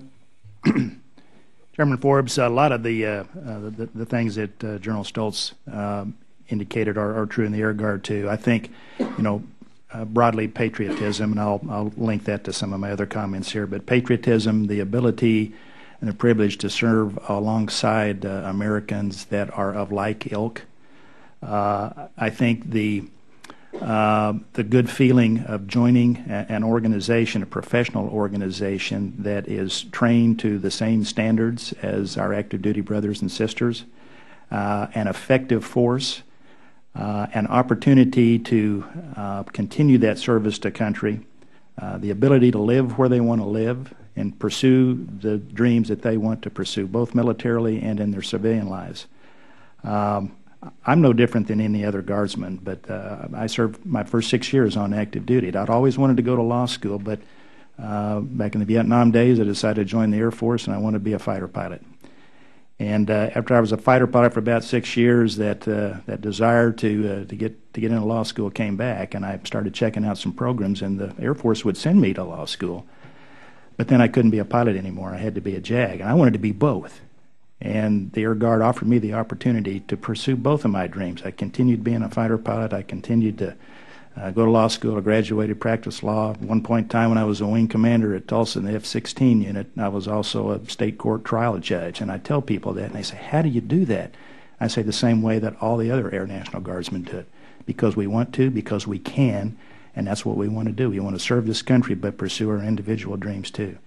Chairman Forbes, a lot of the things that General Stoltz indicated are true in the Air Guard too. I think, broadly patriotism, and I'll link that to some of my other comments here. But patriotism, the ability and the privilege to serve alongside Americans that are of like ilk. I think the good feeling of joining an organization, a professional organization that is trained to the same standards as our active duty brothers and sisters, an effective force, an opportunity to continue that service to country, the ability to live where they want to live and pursue the dreams that they want to pursue, both militarily and in their civilian lives. I'm no different than any other guardsman, but I served my first 6 years on active duty. I'd always wanted to go to law school, but back in the Vietnam days, I decided to join the Air Force, and I wanted to be a fighter pilot. And after I was a fighter pilot for about 6 years, that desire to get into law school came back, and I started checking out some programs, and the Air Force would send me to law school. But then I couldn't be a pilot anymore. I had to be a JAG, and I wanted to be both. And the Air Guard offered me the opportunity to pursue both of my dreams. I continued being a fighter pilot. I continued to go to law school. I graduated, practiced law. At one point in time when I was a wing commander at Tulsa in the F-16 unit, I was also a state court trial judge. And I tell people that, and they say, how do you do that? I say the same way that all the other Air National Guardsmen do it. Because we want to, because we can, and that's what we want to do. We want to serve this country but pursue our individual dreams too.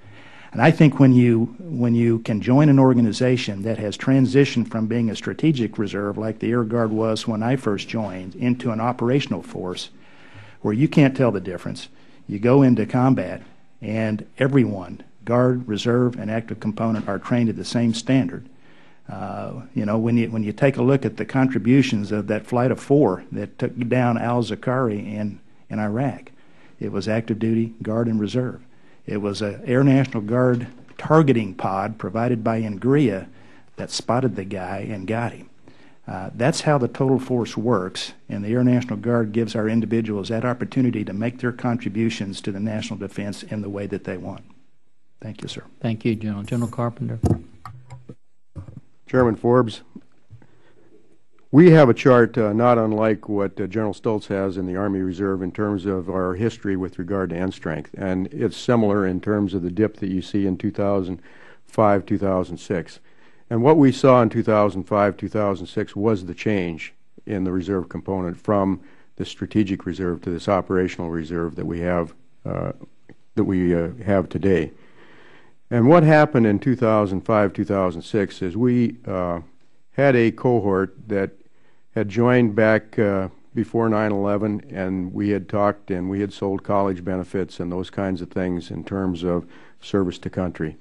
And I think when you can join an organization that has transitioned from being a strategic reserve like the Air Guard was when I first joined into an operational force where you can't tell the difference, you go into combat and everyone, Guard, Reserve, and active component, are trained at the same standard. When you take a look at the contributions of that flight of 4 that took down al-Zakari in Iraq, it was active duty, Guard, and Reserve. It was an Air National Guard targeting pod provided by Ingria that spotted the guy and got him. That's how the total force works, and the Air National Guard gives our individuals that opportunity to make their contributions to the national defense in the way that they want. Thank you, sir. Thank you, General. General Carpenter. Chairman Forbes, we have a chart not unlike what General Stoltz has in the Army Reserve in terms of our history with regard to end strength, and it's similar in terms of the dip that you see in 2005, 2006. And what we saw in 2005, 2006 was the change in the reserve component from the strategic reserve to this operational reserve that we have today. And what happened in 2005, 2006 is we had a cohort that had joined back before 9/11, and we had talked and we had sold college benefits and those kinds of things in terms of service to country.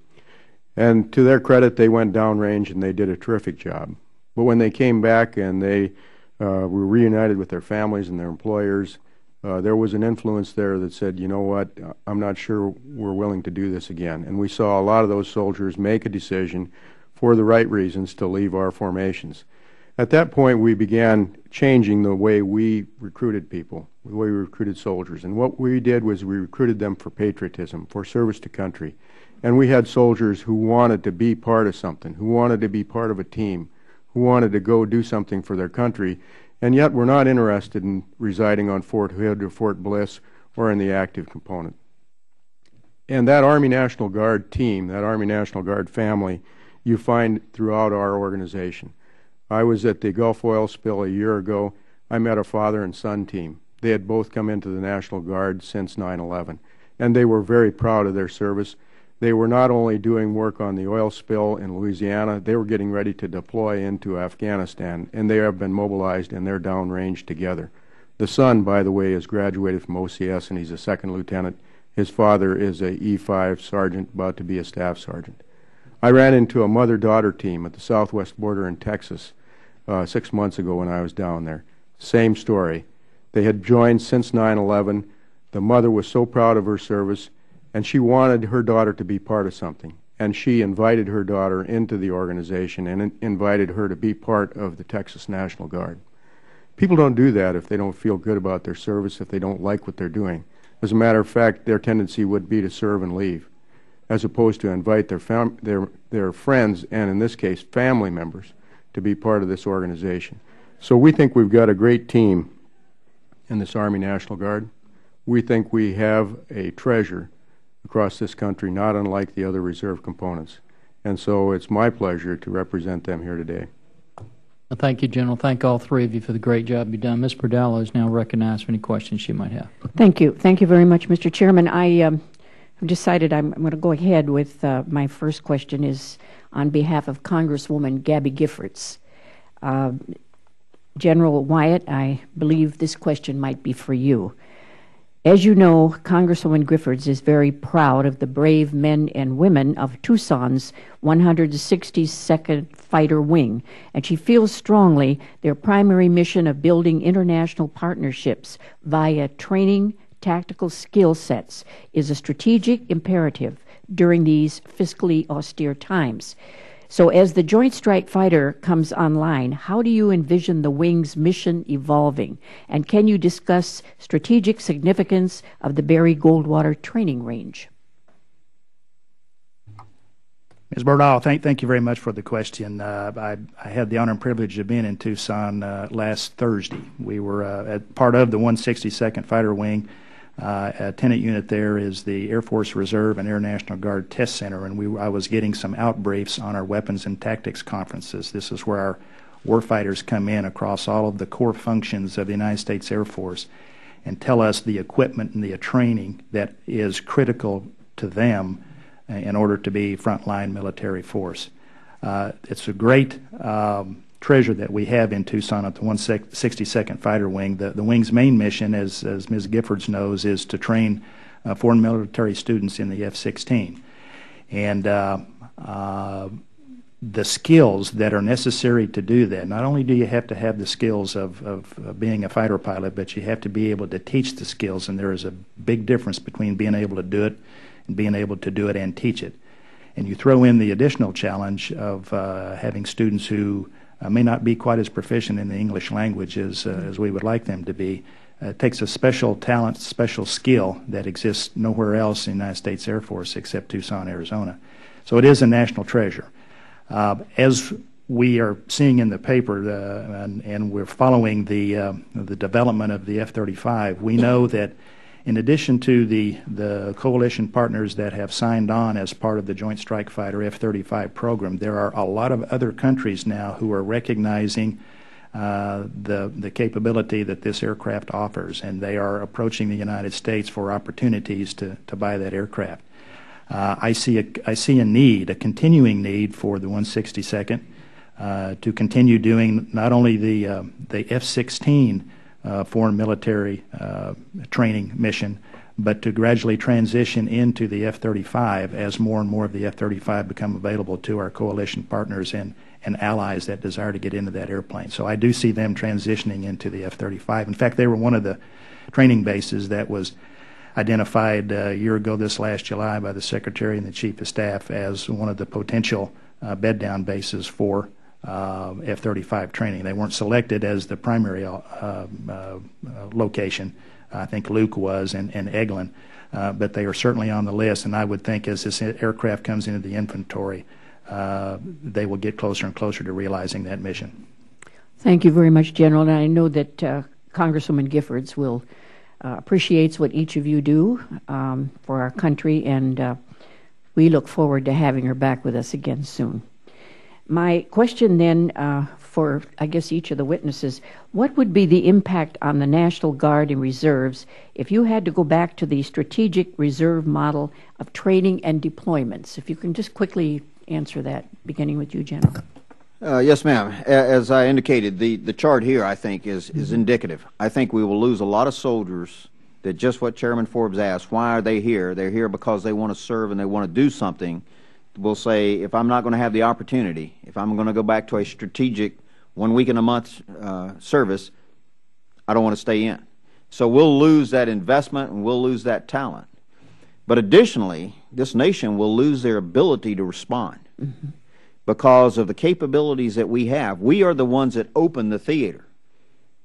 And to their credit, they went downrange and they did a terrific job. But when they came back and they were reunited with their families and their employers, there was an influence there that said, you know what, I'm not sure we're willing to do this again. And we saw a lot of those soldiers make a decision for the right reasons to leave our formations. At that point, we began changing the way we recruited people, the way we recruited soldiers. And what we did was we recruited them for patriotism, for service to country. And we had soldiers who wanted to be part of something, who wanted to be part of a team, who wanted to go do something for their country, and yet were not interested in residing on Fort Hood or Fort Bliss or in the active component. And that Army National Guard team, that Army National Guard family, you find throughout our organization. I was at the Gulf oil spill a year ago. I met a father and son team. They had both come into the National Guard since 9/11, and they were very proud of their service. They were not only doing work on the oil spill in Louisiana, they were getting ready to deploy into Afghanistan, and they have been mobilized and they're downrange together. The son, by the way, has graduated from OCS, and he's a second lieutenant. His father is a E5 sergeant, about to be a staff sergeant. I ran into a mother-daughter team at the southwest border in Texas 6 months ago when I was down there. Same story. They had joined since 9/11. The mother was so proud of her service, and she wanted her daughter to be part of something. And she invited her daughter into the organization and invited her to be part of the Texas National Guard. People don't do that if they don't feel good about their service, if they don't like what they're doing. As a matter of fact, their tendency would be to serve and leave, as opposed to invite their friends, and in this case, family members, to be part of this organization. So we think we've got a great team in this Army National Guard. We think we have a treasure across this country, not unlike the other reserve components. And so it's my pleasure to represent them here today. Well, thank you, General. Thank all three of you for the great job you've done. Ms. Bordallo is now recognized for any questions she might have. Thank you. Thank you very much, Mr. Chairman. I've decided I'm going to go ahead with my first question is on behalf of Congresswoman Gabby Giffords. General Wyatt, I believe this question might be for you. As you know, Congresswoman Giffords is very proud of the brave men and women of Tucson's 162nd Fighter Wing, and she feels strongly their primary mission of building international partnerships via training tactical skill sets is a strategic imperative during these fiscally austere times. So as the Joint Strike Fighter comes online, how do you envision the wing's mission evolving? And can you discuss strategic significance of the Barry Goldwater training range? Ms. Bordallo, thank you very much for the question. I had the honor and privilege of being in Tucson last Thursday. We were part of the 162nd Fighter Wing. A tenant unit there is the Air Force Reserve and Air National Guard Test Center, and I was getting some outbriefs on our weapons and tactics conferences. This is where our warfighters come in across all of the core functions of the United States Air Force and tell us the equipment and the training that is critical to them in order to be frontline military force. It's a great treasure that we have in Tucson at the 162nd Fighter Wing. The wing's main mission, as Ms. Giffords knows, is to train foreign military students in the F-16. And the skills that are necessary to do that, not only do you have to have the skills of being a fighter pilot, but you have to be able to teach the skills, and there is a big difference between being able to do it and being able to do it and teach it. And you throw in the additional challenge of having students who may not be quite as proficient in the English language as we would like them to be. It takes a special talent, special skill that exists nowhere else in the United States Air Force except Tucson, Arizona. So it is a national treasure. As we are seeing in the paper, and we're following the development of the F-35, we know that in addition to the coalition partners that have signed on as part of the Joint Strike Fighter F-35 program, there are a lot of other countries now who are recognizing the capability that this aircraft offers, and they are approaching the United States for opportunities to buy that aircraft. I see a need, a continuing need for the 162nd to continue doing not only the F-16 foreign military training mission, but to gradually transition into the F-35 as more and more of the F-35 become available to our coalition partners and allies that desire to get into that airplane. So I do see them transitioning into the F-35. In fact, they were one of the training bases that was identified a year ago this last July by the Secretary and the Chief of Staff as one of the potential bed-down bases for F-35 training. They weren't selected as the primary location. I think Luke was and Eglin, but they are certainly on the list, and I would think as this aircraft comes into the inventory, they will get closer and closer to realizing that mission. Thank you very much, General, and I know that Congresswoman Giffords will appreciates what each of you do for our country, and we look forward to having her back with us again soon. My question then for, I guess, each of the witnesses. What would be the impact on the National Guard and Reserves if you had to go back to the strategic reserve model of training and deployments? If you can just quickly answer that, beginning with you, General. Yes, ma'am. As I indicated, the chart here, I think, is indicative. I think we will lose a lot of soldiers that just what Chairman Forbes asked, why are they here? They're here because they want to serve and they want to do something. We'll say, if I'm not going to have the opportunity, if I'm going to go back to a strategic 1 week in a month service, I don't want to stay in. So we'll lose that investment and we'll lose that talent. But additionally, this nation will lose their ability to respond because of the capabilities that we have. We are the ones that open the theater.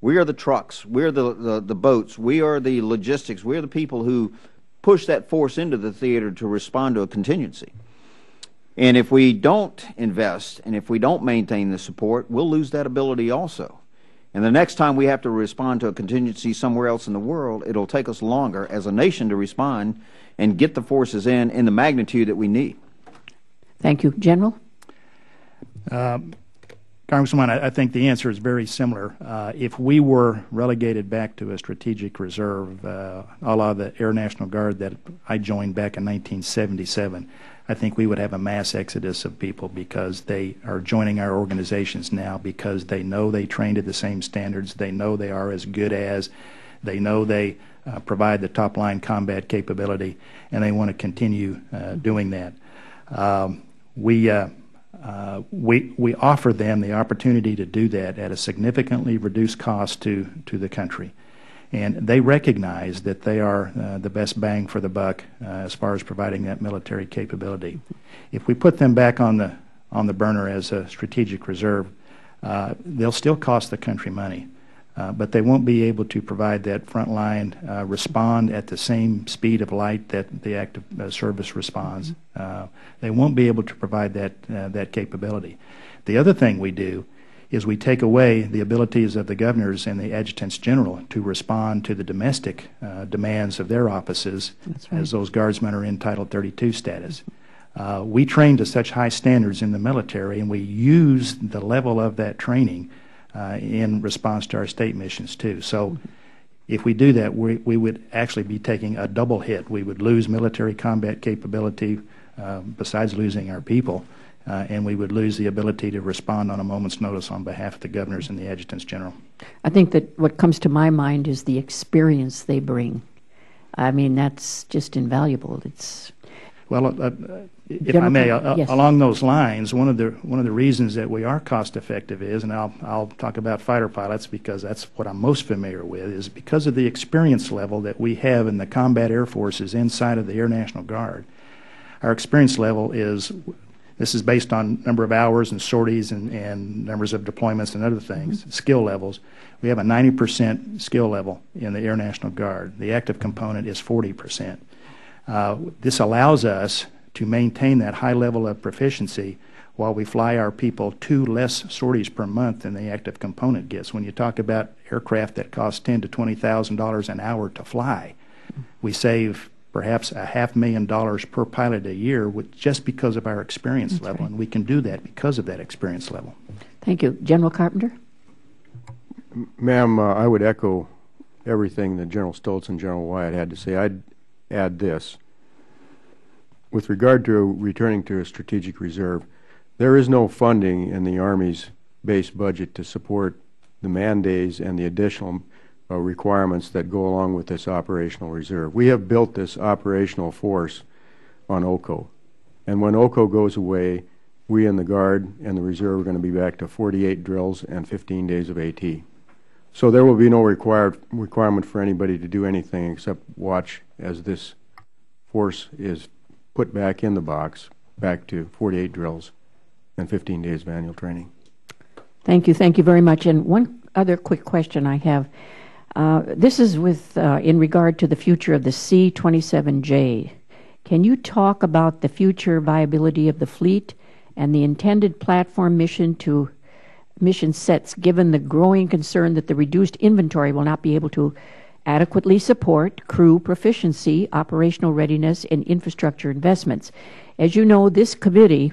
We are the trucks. We're the boats. We are the logistics. We're the people who push that force into the theater to respond to a contingency. And if we don't invest and if we don't maintain the support, we'll lose that ability also. And the next time we have to respond to a contingency somewhere else in the world, it'll take us longer as a nation to respond and get the forces in the magnitude that we need. Thank you. General? Congresswoman, I think the answer is very similar. If we were relegated back to a strategic reserve, a la the Air National Guard that I joined back in 1977, I think we would have a mass exodus of people because they are joining our organizations now because they know they trained at the same standards, they know they are as good as, they know they provide the top-line combat capability, and they want to continue doing that. We offer them the opportunity to do that at a significantly reduced cost to the country. And they recognize that they are the best bang for the buck as far as providing that military capability. If we put them back on the burner as a strategic reserve, they'll still cost the country money, but they won't be able to provide that frontline respond at the same speed of light that the active service responds. They won't be able to provide that capability. The other thing we do is we take away the abilities of the governors and the adjutants general to respond to the domestic demands of their offices. That's right. As those guardsmen are in Title 32 status. We train to such high standards in the military, and we use the level of that training in response to our state missions too. So if we do that, we would actually be taking a double hit. We would lose military combat capability besides losing our people. And we would lose the ability to respond on a moment's notice on behalf of the governors and the adjutants general. I think that what comes to my mind is the experience they bring. I mean, that's just invaluable. It's well, if I may, yes. Along those lines, one of the reasons that we are cost effective is, and I'll talk about fighter pilots because that's what I'm most familiar with, is because of the experience level that we have in the combat air forces inside of the Air National Guard. Our experience level is. This is based on number of hours and sorties and numbers of deployments and other things, skill levels. We have a 90% skill level in the Air National Guard. The active component is 40%. This allows us to maintain that high level of proficiency while we fly our people 2 less sorties per month than the active component gets. When you talk about aircraft that cost $10,000 to $20,000 an hour to fly, we save perhaps $500,000 per pilot a year just because of our experience level, right. And we can do that because of that experience level. Thank you. General Carpenter? Ma'am, I would echo everything that General Stoltz and General Wyatt had to say. I'd add this. With regard to returning to a strategic reserve, there is no funding in the Army's base budget to support the man days and the additional requirements that go along with this operational reserve. We have built this operational force on OCO. And when OCO goes away, we in the Guard and the Reserve are going to be back to 48 drills and 15 days of AT. So there will be no requirement for anybody to do anything except watch as this force is put back in the box, back to 48 drills and 15 days of annual training. Thank you. Thank you very much. And one other quick question I have. This is in regard to the future of the C-27J. Can you talk about the future viability of the fleet and the intended platform mission sets, given the growing concern that the reduced inventory will not be able to adequately support crew proficiency, operational readiness, and infrastructure investments? As you know, this committee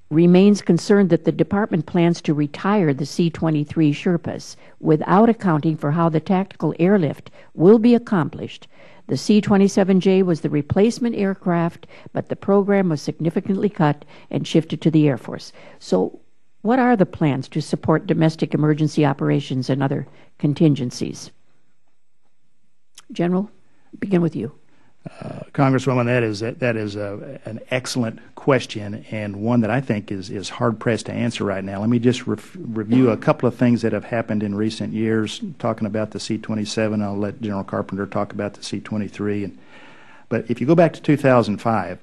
remains concerned that the Department plans to retire the C-23 Sherpas without accounting for how the tactical airlift will be accomplished. The C-27J was the replacement aircraft, but the program was significantly cut and shifted to the Air Force. So what are the plans to support domestic emergency operations and other contingencies? General, begin with you. Congresswoman, that is an excellent question, and one that I think is hard-pressed to answer right now. Let me just review a couple of things that have happened in recent years, talking about the C-27. I'll let General Carpenter talk about the C-23. But if you go back to 2005,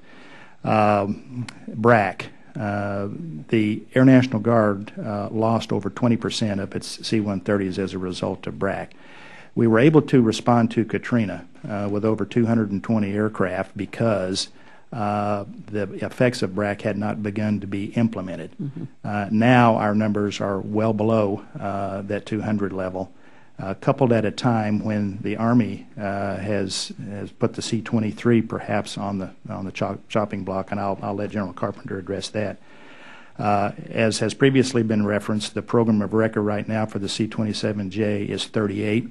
BRAC, the Air National Guard lost over 20% of its C-130s as a result of BRAC. We were able to respond to Katrina with over 220 aircraft because the effects of BRAC had not begun to be implemented. Now our numbers are well below that 200 level, coupled at a time when the Army has put the C-23 perhaps on the chopping block, and I'll let General Carpenter address that. As has previously been referenced, the program of record right now for the C-27J is 38.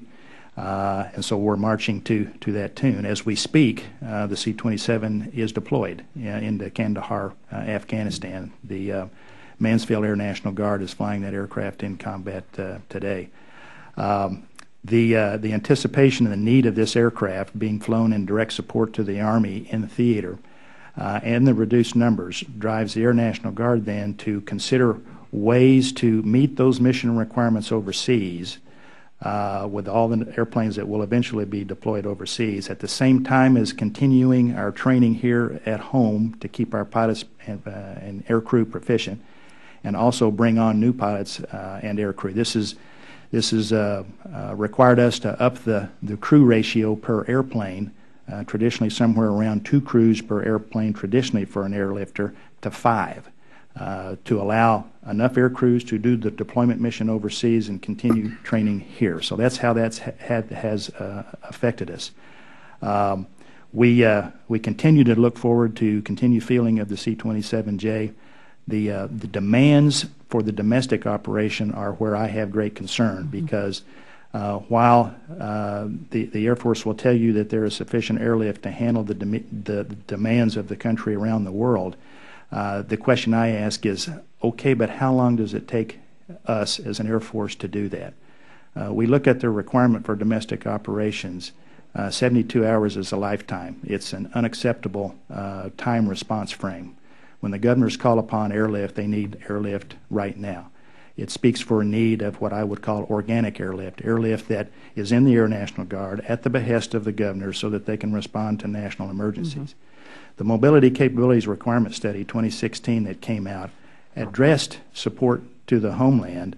And so we're marching to that tune. As we speak, the C-27 is deployed into Kandahar, Afghanistan. The Mansfield Air National Guard is flying that aircraft in combat today. The anticipation and the need of this aircraft being flown in direct support to the Army in the theater and the reduced numbers drives the Air National Guard then to consider ways to meet those mission requirements overseas with all the airplanes that will eventually be deployed overseas, at the same time as continuing our training here at home to keep our pilots and air crew proficient, and also bring on new pilots and air crew. This is required us to up the crew ratio per airplane, traditionally somewhere around 2 crews per airplane traditionally for an airlifter, to 5. To allow enough air crews to do the deployment mission overseas and continue training here. So that's how that has affected us. We continue to look forward to continued fielding of the C-27J. The demands for the domestic operation are where I have great concern, because while the Air Force will tell you that there is sufficient airlift to handle the demands of the country around the world, the question I ask is, okay, but how long does it take us as an Air Force to do that? We look at the requirement for domestic operations. 72 hours is a lifetime. It's an unacceptable time response frame. When the governors call upon airlift, they need airlift right now. It speaks for a need of what I would call organic airlift that is in the Air National Guard at the behest of the governors so that they can respond to national emergencies. The Mobility Capabilities Requirement Study 2016 that came out addressed support to the homeland,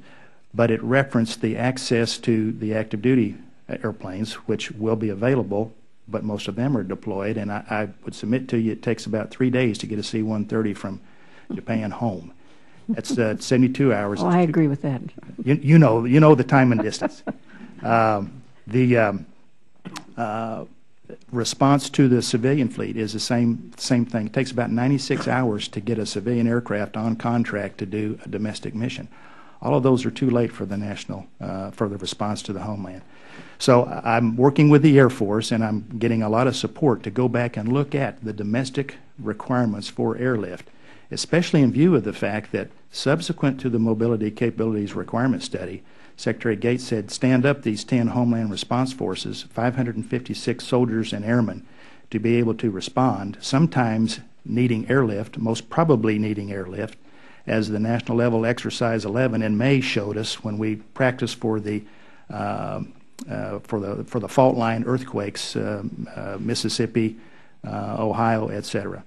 but it referenced the access to the active duty airplanes, which will be available, but most of them are deployed, and I would submit to you it takes about 3 days to get a C-130 from Japan home. That's 72 hours. Oh, I agree with that. You know the time and distance. Response to the civilian fleet is the same thing. It takes about 96 hours to get a civilian aircraft on contract to do a domestic mission. All of those are too late for the for the response to the homeland. So I'm working with the Air Force, and I'm getting a lot of support to go back and look at the domestic requirements for airlift, especially in view of the fact that subsequent to the Mobility Capabilities Requirement Study, Secretary Gates said, stand up these 10 Homeland Response Forces, 556 soldiers and airmen, to be able to respond, sometimes needing airlift, most probably needing airlift, as the National Level Exercise 11 in May showed us when we practiced for the fault line earthquakes, Mississippi, Ohio, etc.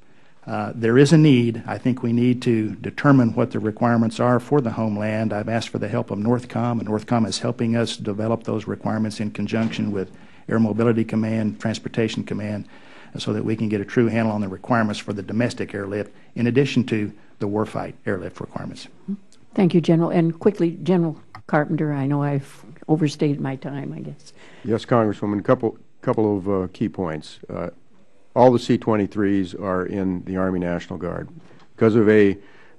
There is a need. I think we need to determine what the requirements are for the homeland. I've asked for the help of NORTHCOM, and NORTHCOM is helping us develop those requirements in conjunction with Air Mobility Command, Transportation Command, so that we can get a true handle on the requirements for the domestic airlift, in addition to the warfight airlift requirements. Thank you, General. And quickly, General Carpenter, I know I've overstayed my time, I guess. Yes, Congresswoman, a couple of key points. All the C-23s are in the Army National Guard. Because of a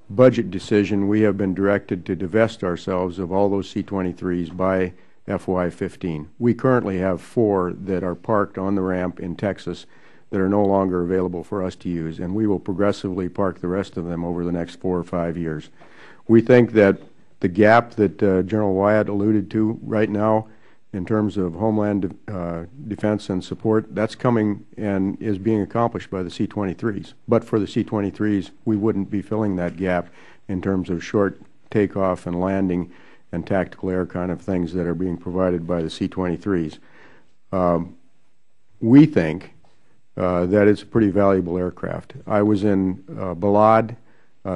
budget decision, we have been directed to divest ourselves of all those C-23s by FY15. We currently have 4 that are parked on the ramp in Texas that are no longer available for us to use, and we will progressively park the rest of them over the next 4 or 5 years. We think that the gap that General Wyatt alluded to right now in terms of homeland defense and support, that's coming and is being accomplished by the C-23s. But for the C-23s, we wouldn't be filling that gap in terms of short takeoff and landing and tactical air kind of things that are being provided by the C-23s. We think that it's a pretty valuable aircraft. I was in Balad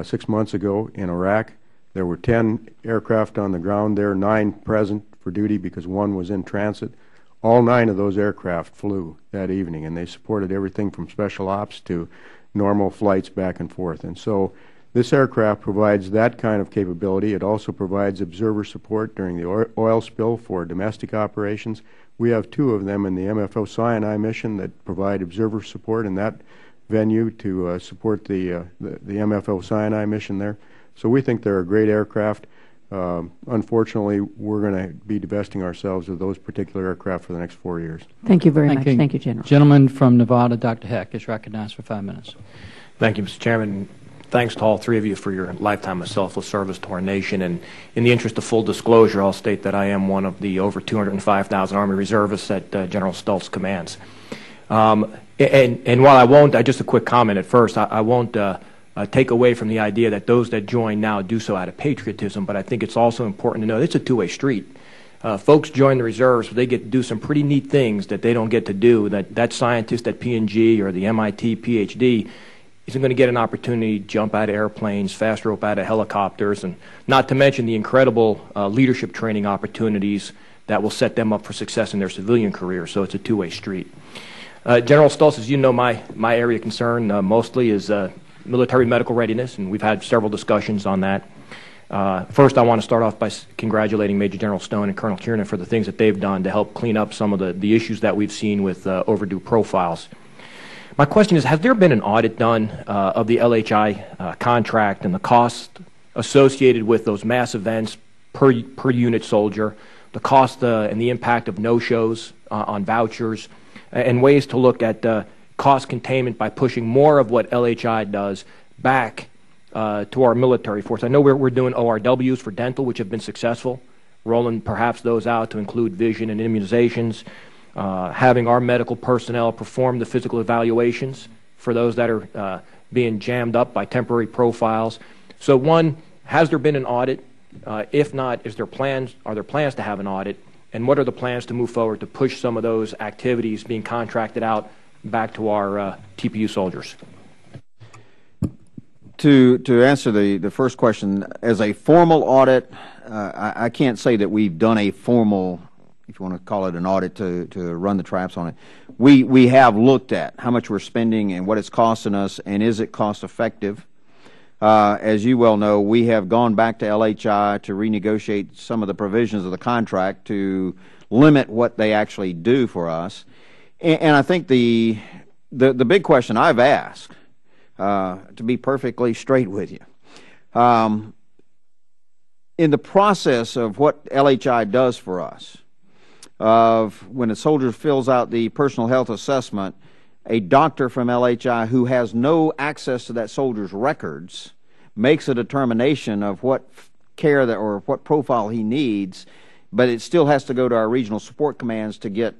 6 months ago in Iraq. There were 10 aircraft on the ground there, 9 present for duty because 1 was in transit. All 9 of those aircraft flew that evening, and they supported everything from special ops to normal flights back and forth. And so this aircraft provides that kind of capability. It also provides observer support during the oil spill for domestic operations. We have 2 of them in the MFO Sinai mission that provide observer support in that venue to support the MFO Sinai mission there. So we think they're a great aircraft. Unfortunately, we're going to be divesting ourselves of those particular aircraft for the next 4 years. Thank you very much. Thank you, General. Gentleman from Nevada, Dr. Heck, is recognized for 5 minutes. Thank you, Mr. Chairman. Thanks to all 3 of you for your lifetime of selfless service to our nation. And in the interest of full disclosure, I'll state that I am one of the over 205,000 Army Reservists that General Stultz commands. And while I won't, just a quick comment at first, I won't take away from the idea that those that join now do so out of patriotism, but I think it's also important to know it's a two-way street. Folks join the reserves, they get to do some pretty neat things that they don't get to do, that scientist at P&G or the MIT PhD isn't going to get an opportunity to jump out of airplanes, fast rope out of helicopters, and not to mention the incredible leadership training opportunities that will set them up for success in their civilian career. So it's a two-way street. General Stultz, as you know, my area of concern mostly is military medical readiness, and we've had several discussions on that. First, I want to start off by congratulating Major General Stone and Colonel Kiernan for the things that they've done to help clean up some of the issues that we've seen with overdue profiles. My question is, has there been an audit done of the LHI contract and the cost associated with those mass events per unit soldier, the cost and the impact of no-shows on vouchers, and ways to look at cost containment by pushing more of what LHI does back to our military force? I know we're doing ORWs for dental, which have been successful, rolling perhaps those out to include vision and immunizations, having our medical personnel perform the physical evaluations for those that are being jammed up by temporary profiles. So one, has there been an audit? If not, are there plans to have an audit? And what are the plans to move forward to push some of those activities being contracted out back to our TPU soldiers? To answer the first question, as a formal audit, I can't say that we've done a formal, if you want to call it an audit, to run the traps on it. We have looked at how much we're spending and what it's costing us, and is it cost effective. As you well know, we have gone back to LHI to renegotiate some of the provisions of the contract to limit what they actually do for us. And I think the big question I've asked, to be perfectly straight with you, in the process of what LHI does for us, of when a soldier fills out the personal health assessment, a doctor from LHI who has no access to that soldier's records makes a determination of what care or what profile he needs, but it still has to go to our regional support commands to get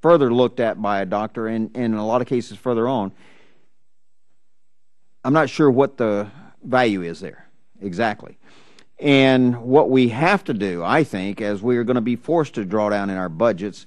further looked at by a doctor, and in a lot of cases further on. I'm not sure what the value is there exactly. And what we have to do, I think, as we are going to be forced to draw down in our budgets,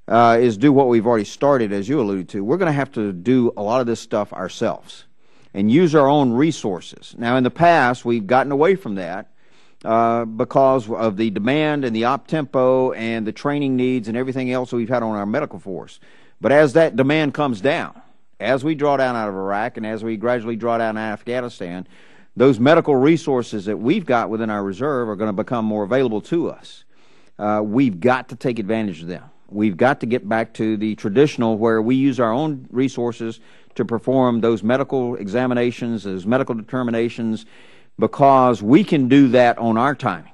is do what we've already started, as you alluded to. We're going to have to do a lot of this stuff ourselves and use our own resources. Now, in the past, we've gotten away from that because of the demand and the op-tempo and the training needs and everything else we've had on our medical force. But as that demand comes down, as we draw down out of Iraq and as we gradually draw down out of Afghanistan, those medical resources that we've got within our reserve are going to become more available to us. We've got to take advantage of them. We've got to get back to the traditional where we use our own resources to perform those medical examinations, those medical determinations, because we can do that on our timing.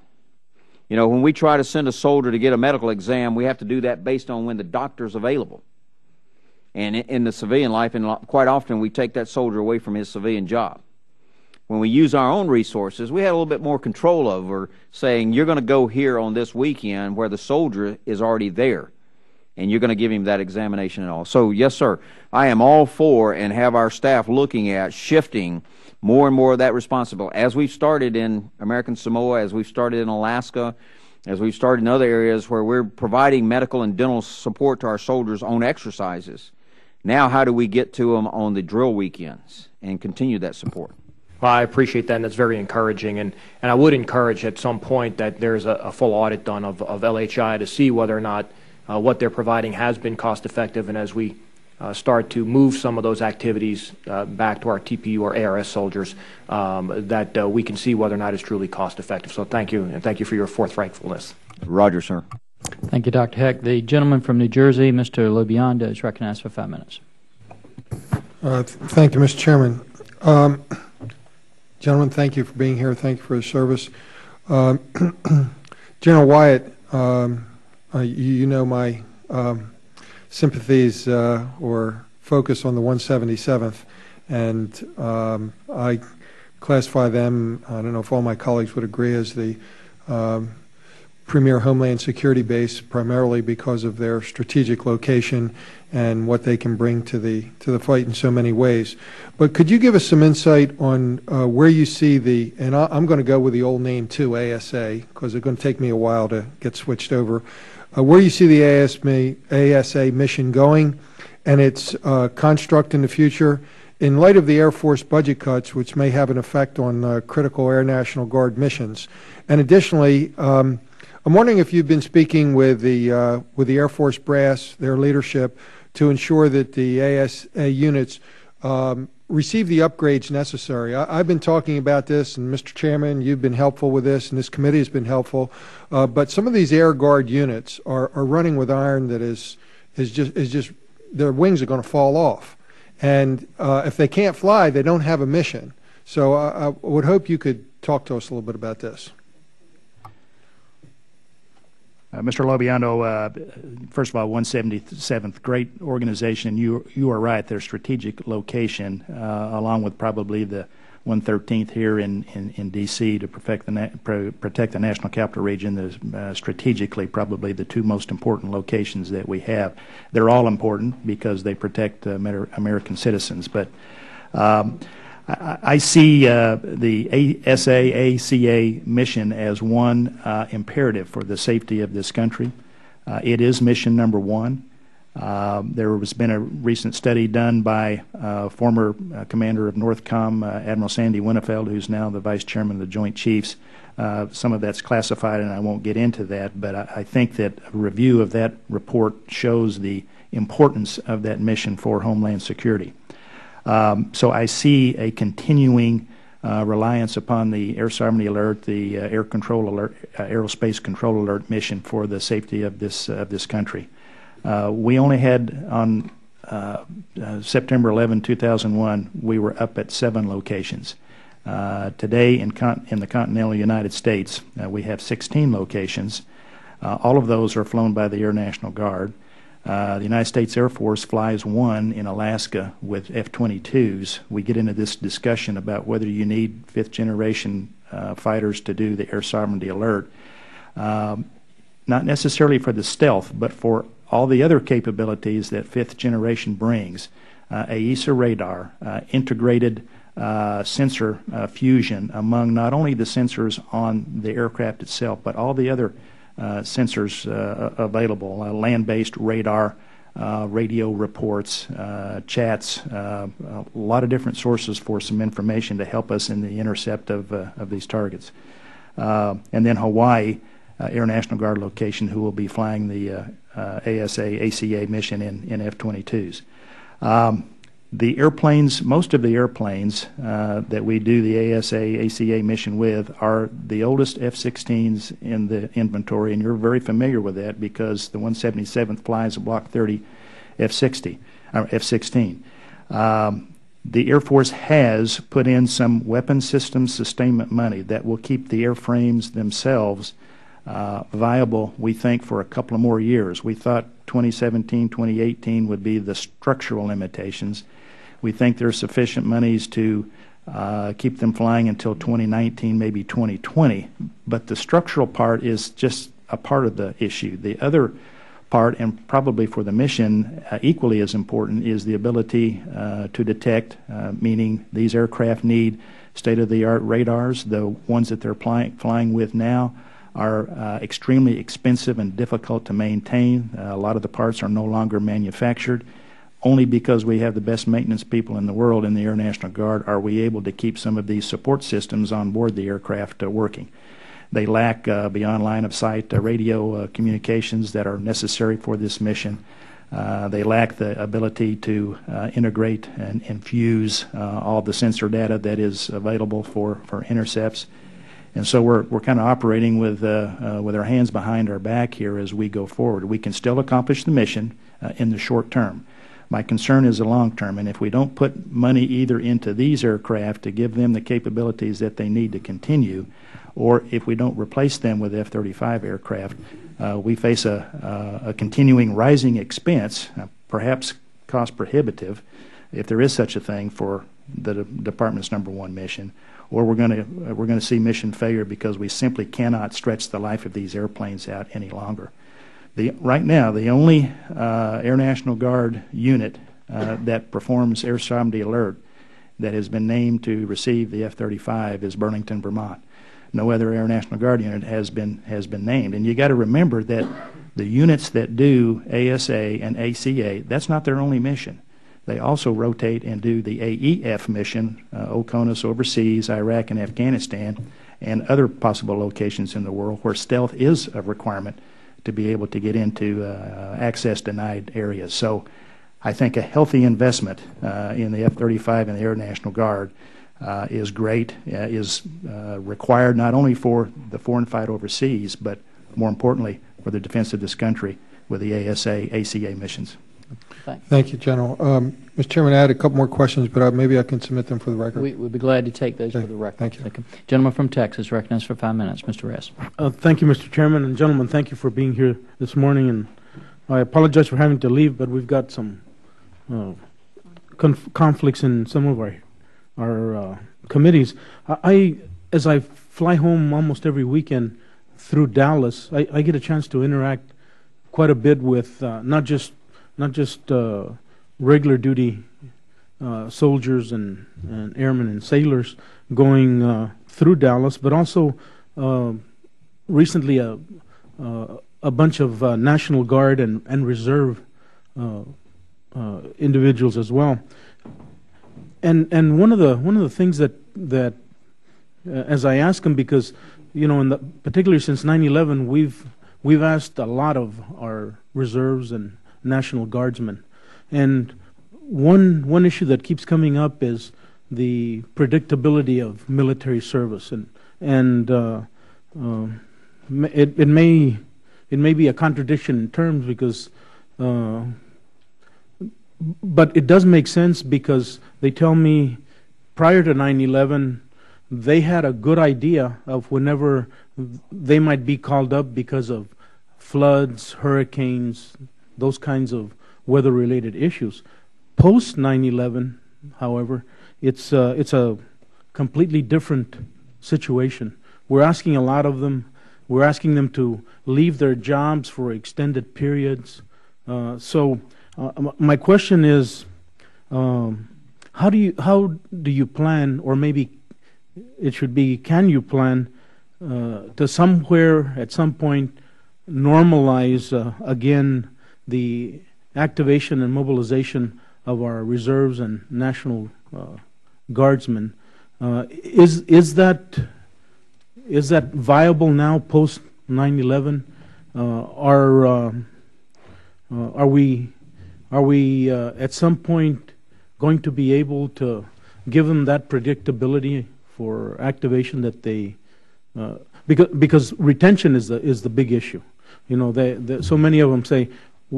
You know, when we try to send a soldier to get a medical exam, we have to do that based on when the doctor's available. And in the civilian life, and quite often we take that soldier away from his civilian job. When we use our own resources, we have a little bit more control over saying, you're going to go here on this weekend where the soldier is already there, and you're going to give him that examination and all. So, yes, sir, I am all for and have our staff looking at shifting more and more of that responsibility. As we've started in American Samoa, as we've started in Alaska, as we've started in other areas where we're providing medical and dental support to our soldiers on exercises, now how do we get to them on the drill weekends and continue that support? Well, I appreciate that, and that's very encouraging. And I would encourage at some point that there's a full audit done of LHI to see whether or not what they're providing has been cost effective, and as we start to move some of those activities back to our TPU or ARS soldiers, that we can see whether or not it's truly cost effective. So thank you, and thank you for your forthrightfulness. Roger, sir. Thank you, Dr. Heck. The gentleman from New Jersey, Mr. Lobiondo, is recognized for 5 minutes. Thank you, Mr. Chairman. Gentlemen, thank you for being here. Thank you for your service. General Wyatt, you know my sympathies or focus on the 177th, and I classify them, I don't know if all my colleagues would agree, as the premier homeland security base, primarily because of their strategic location and what they can bring to the fight in so many ways. But could you give us some insight on where you see the, and I'm going to go with the old name too, ASA, because it's going to take me a while to get switched over, where you see the ASA mission going and its construct in the future in light of the Air Force budget cuts, which may have an effect on critical Air National Guard missions. And additionally, I'm wondering if you've been speaking with the Air Force brass, their leadership, to ensure that the ASA units receive the upgrades necessary. I've been talking about this, and Mr. Chairman, you've been helpful with this, and this committee has been helpful. But some of these Air Guard units are running with iron that is just their wings are going to fall off, and if they can't fly, they don't have a mission. So I would hope you could talk to us a little bit about this. Mr. Lobiondo, first of all, 177th, great organization. You are right. Their strategic location, along with probably the 113th here in D.C. to protect the National Capital Region, is strategically probably the two most important locations that we have. They're all important because they protect American citizens. But I see the ASA mission as one imperative for the safety of this country. It is mission number one. There has been a recent study done by former commander of NORTHCOM, Admiral Sandy Winnefeld, who's now the vice chairman of the Joint Chiefs. Some of that's classified, and I won't get into that, but I think that a review of that report shows the importance of that mission for Homeland Security. So I see a continuing reliance upon the Air Sovereignty Alert, the Air Control Alert, Aerospace Control Alert mission for the safety of this country. We only had on September 11, 2001, we were up at 7 locations. Today in the continental United States, we have 16 locations. All of those are flown by the Air National Guard. The United States Air Force flies 1 in Alaska with F-22s. We get into this discussion about whether you need 5th generation fighters to do the Air Sovereignty Alert. Not necessarily for the stealth, but for all the other capabilities that 5th generation brings. AESA radar, integrated sensor fusion among not only the sensors on the aircraft itself, but all the other sensors available, land-based radar, radio reports, chats, a lot of different sources for some information to help us in the intercept of these targets. And then Hawaii Air National Guard location, who will be flying the ACA mission in F-22s. The airplanes, most of the airplanes that we do the ACA mission with are the oldest F-16s in the inventory, and you're very familiar with that because the 177th flies a Block 30 F-16. The Air Force has put in some weapon system sustainment money that will keep the airframes themselves viable, we think, for a couple of more years. We thought 2017, 2018 would be the structural limitations. We think there's sufficient monies to keep them flying until 2019, maybe 2020. But the structural part is just a part of the issue. The other part, and probably for the mission equally as important, is the ability to detect, meaning these aircraft need state-of-the-art radars. The ones that they're flying with now are extremely expensive and difficult to maintain. A lot of the parts are no longer manufactured. Only because we have the best maintenance people in the world in the Air National Guard are we able to keep some of these support systems on board the aircraft working. They lack beyond line of sight radio communications that are necessary for this mission. They lack the ability to integrate and fuse all the sensor data that is available for intercepts. And so we're kind of operating with our hands behind our back here as we go forward. We can still accomplish the mission in the short term. My concern is the long term, and if we don't put money either into these aircraft to give them the capabilities that they need to continue, or if we don't replace them with F-35 aircraft, we face a continuing rising expense, perhaps cost prohibitive, if there is such a thing for the Department's #1 mission, or we're going to see mission failure because we simply cannot stretch the life of these airplanes out any longer. Right now, the only Air National Guard unit that performs air sovereignty alert that has been named to receive the F-35 is Burlington, Vermont. No other Air National Guard unit has been named. And you got to remember that the units that do ASA and ACA, that's not their only mission. They also rotate and do the AEF mission, OCONUS overseas, Iraq and Afghanistan, and other possible locations in the world where stealth is a requirement to be able to get into access denied areas. So I think a healthy investment in the F-35 and the Air National Guard is great, is required not only for the foreign fight overseas, but more importantly for the defense of this country with the ASA, ACA missions. Thank you, General. Mr. Chairman, I had a couple more questions, but maybe I can submit them for the record. We'd be glad to take those for the record. Thank you. Gentleman from Texas, recognized for 5 minutes. Mr. Ress. Thank you, Mr. Chairman. And gentlemen, thank you for being here this morning. And I apologize for having to leave, but we've got some conflicts in some of our committees. As I fly home almost every weekend through Dallas, I get a chance to interact quite a bit with not just regular duty soldiers and airmen and sailors going through Dallas, but also recently a bunch of National Guard and Reserve individuals as well. And one of the things that as I ask them, because particularly since 9/11, we've asked a lot of our reserves and National Guardsmen, and one issue that keeps coming up is the predictability of military service, and it may be a contradiction in terms because. But it does make sense because they tell me prior to 9/11, they had a good idea of whenever they might be called up because of floods, hurricanes, those kinds of weather-related issues. Post 9/11, however, it's a completely different situation. We're asking a lot of them. We're asking them to leave their jobs for extended periods. My question is, how do you plan, or maybe it should be, can you plan to somewhere at some point normalize again the activation and mobilization of our reserves and National Guardsmen? Is that viable now post 9/11? Are we at some point going to be able to give them that predictability for activation that they because retention is the big issue. So many of them say,